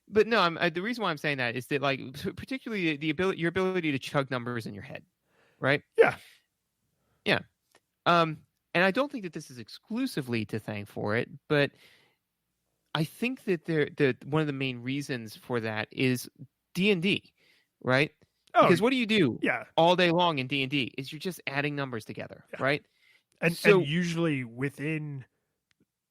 But no, the reason why I'm saying that is that, like, particularly your ability to chug numbers in your head, right? Yeah. Yeah. And I don't think that this is exclusively to thank for it, but I think that one of the main reasons for that is D&D, right? Because what do you do all day long in D&D is you're just adding numbers together, right? And usually within,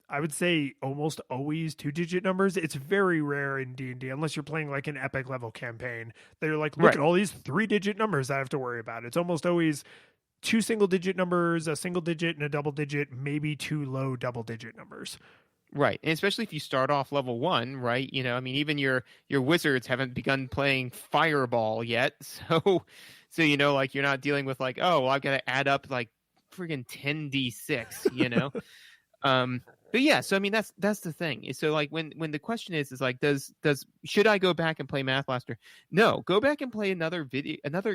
I would say, almost always 2-digit numbers. It's very rare in D&D, unless you're playing like an epic level campaign. They're like, look at all these 3-digit numbers I have to worry about. It's almost always 2 single-digit numbers, a single digit and a double digit, maybe 2 low double-digit numbers. Right. And especially if you start off level 1, right? You know, I mean, even your wizards haven't begun playing Fireball yet. So, you know, like, you're not dealing with like, oh, well, I've got to add up like friggin' 10d6, you know? But yeah, so I mean, that's the thing. So like when the question is like, should I go back and play Math Blaster? No, go back and play another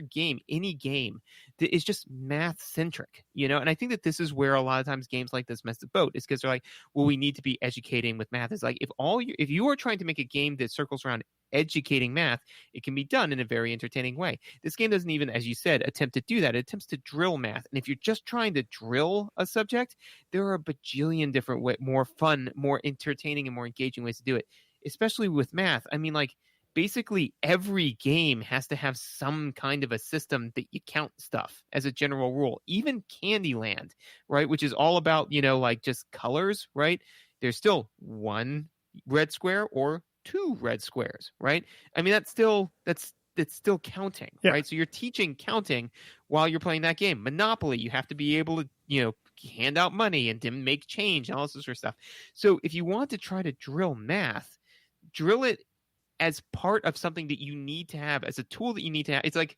game, any game that is just math centric, you know? And I think that this is where a lot of times games like this mess the boat, is because they're like, well, we need to be educating with math. It's like, if you are trying to make a game that circles around educating math, it can be done in a very entertaining way. This game doesn't even, as you said, attempt to do that. It attempts to drill math. And if you're just trying to drill a subject, there are a bajillion different more fun, more entertaining, and more engaging ways to do it, especially with math. I mean, like, basically every game has to have some kind of a system that you count stuff as a general rule. Even Candyland, right, which is all about, like just colors, right? There's still one red square or two red squares, right? I mean, that's still counting, right? So you're teaching counting while you're playing that game. Monopoly, you have to be able to, hand out money and to make change and all this sort of stuff. So if you want to try to drill math, drill it as part of something that you need to have, as a tool that you need to have. It's like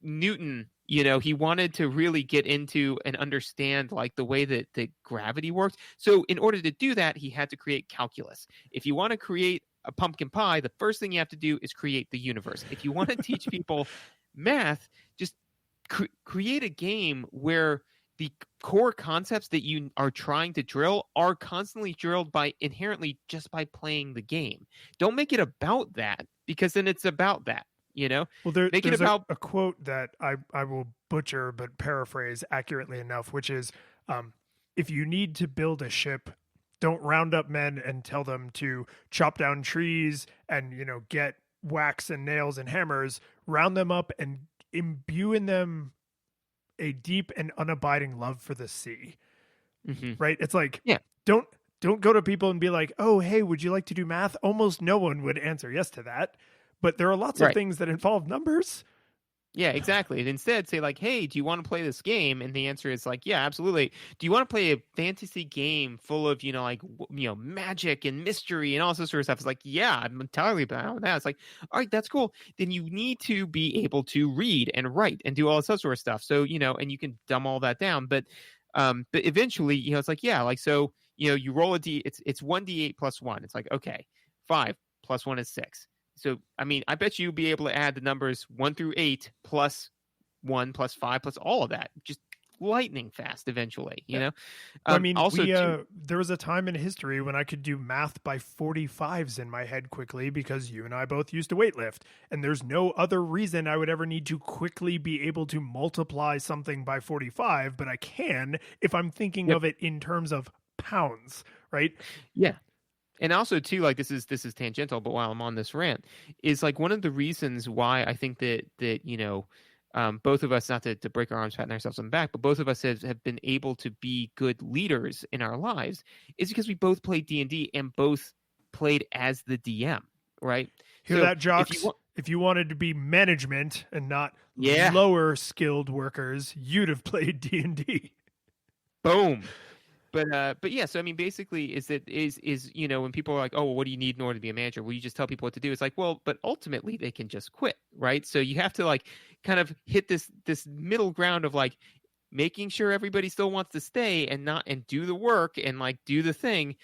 Newton, he wanted to really get into and understand like the way that gravity worked. So in order to do that, he had to create calculus. If you want to create a pumpkin pie, the first thing you have to do is create the universe. If you want to teach people math, just create a game where the core concepts that you are trying to drill are constantly drilled inherently just by playing the game. Don't make it about that, because then it's about that, Well, make it about a quote that I will butcher but paraphrase accurately enough, which is, if you need to build a ship, don't round up men and tell them to chop down trees and, get wax and nails and hammers. Round them up and imbue in them a deep and unabiding love for the sea. Right? It's like, don't go to people and be like, oh, hey, would you like to do math? Almost no one would answer yes to that. But there are lots of things that involve numbers. Yeah, exactly. And instead say like, hey, do you want to play this game? And the answer is like, yeah, absolutely. Do you want to play a fantasy game full of, magic and mystery and all this sort of stuff? It's like, yeah, I'm entirely about that. It's like, all right, that's cool. Then you need to be able to read and write and do all this sort of stuff. So, and you can dumb all that down. But eventually, it's like, yeah, like, so, you roll a D, it's 1d8 plus 1. It's like, okay, 5 plus 1 is 6. So, I mean, I bet you'll be able to add the numbers 1 through 8 plus 1 plus 5 plus all of that. Just lightning fast eventually, I mean, also there was a time in history when I could do math by 45s in my head quickly because you and I both used to weightlift. And there's no other reason I would ever need to quickly be able to multiply something by 45, but I can if I'm thinking of it in terms of pounds, right? Yeah. And also too, like this is tangential, but while I'm on this rant, is like one of the reasons why I think that both of us, not to break our arms, patting ourselves on the back, but both of us have been able to be good leaders in our lives is because we both played D&D and both played as the DM, right? Hear that, jocks? If you wanted to be management and not lower skilled workers, you'd have played D&D. Boom. But yeah, so I mean, basically, is when people are like, oh, well, what do you need in order to be a manager? Well, you just tell people what to do. It's like, well, but ultimately they can just quit, right? So you have to like kind of hit this middle ground of like making sure everybody still wants to stay and do the work and like do the thing,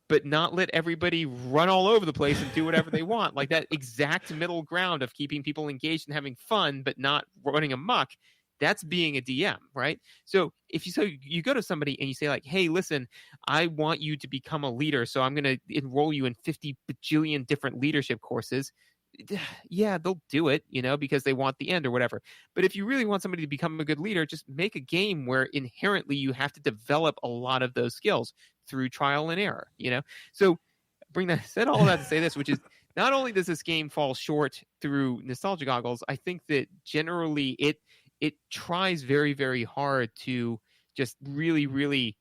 but not let everybody run all over the place and do whatever they want. Like that exact middle ground of keeping people engaged and having fun, but not running amok. That's being a DM, right? So if you go to somebody and you say like, hey, listen, I want you to become a leader, so I'm going to enroll you in 50 bajillion different leadership courses. Yeah, they'll do it, because they want the end or whatever. But if you really want somebody to become a good leader, just make a game where inherently you have to develop a lot of those skills through trial and error, So said all of that to say this, which is not only does this game fall short through nostalgia goggles, I think that generally it tries very, very hard to just really, really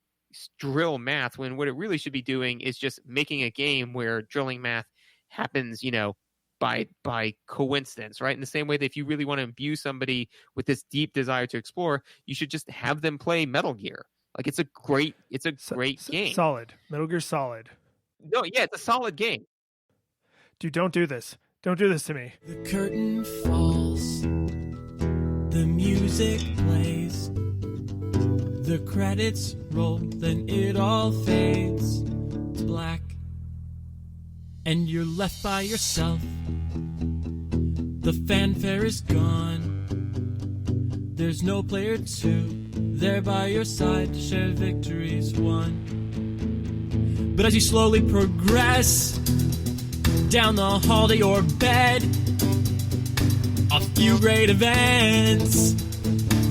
drill math when what it really should be doing is just making a game where drilling math happens, by coincidence, right? In the same way that if you really want to imbue somebody with this deep desire to explore, you should just have them play Metal Gear. Like it's a great game. Solid. Metal Gear Solid. No, yeah, it's a solid game. Dude, don't do this. Don't do this to me. The curtain falls. The music plays, the credits roll, then it all fades to black. And you're left by yourself, the fanfare is gone. There's no player two there by your side to share victories won. But as you slowly progress down the hall to your bed, a few great events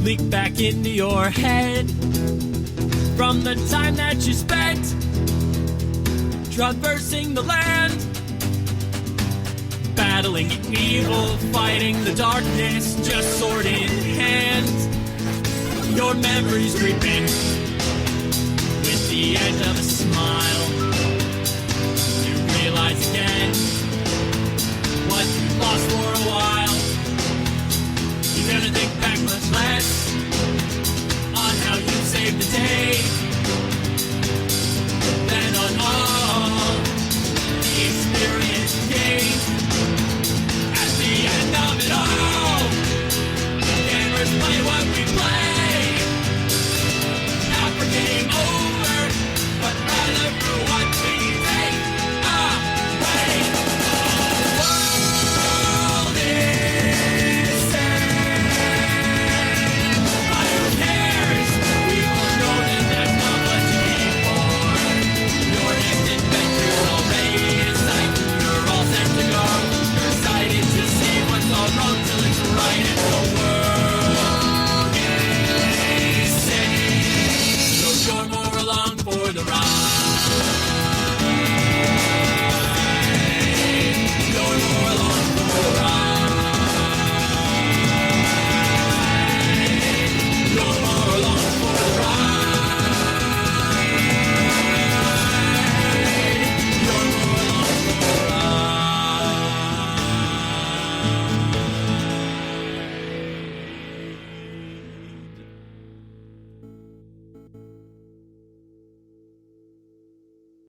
leak back into your head from the time that you spent traversing the land, battling evil, fighting the darkness, just sword in hand. Your memories creeping with the edge of a smile. You realize again what you lost for a while. You're gonna think back much less.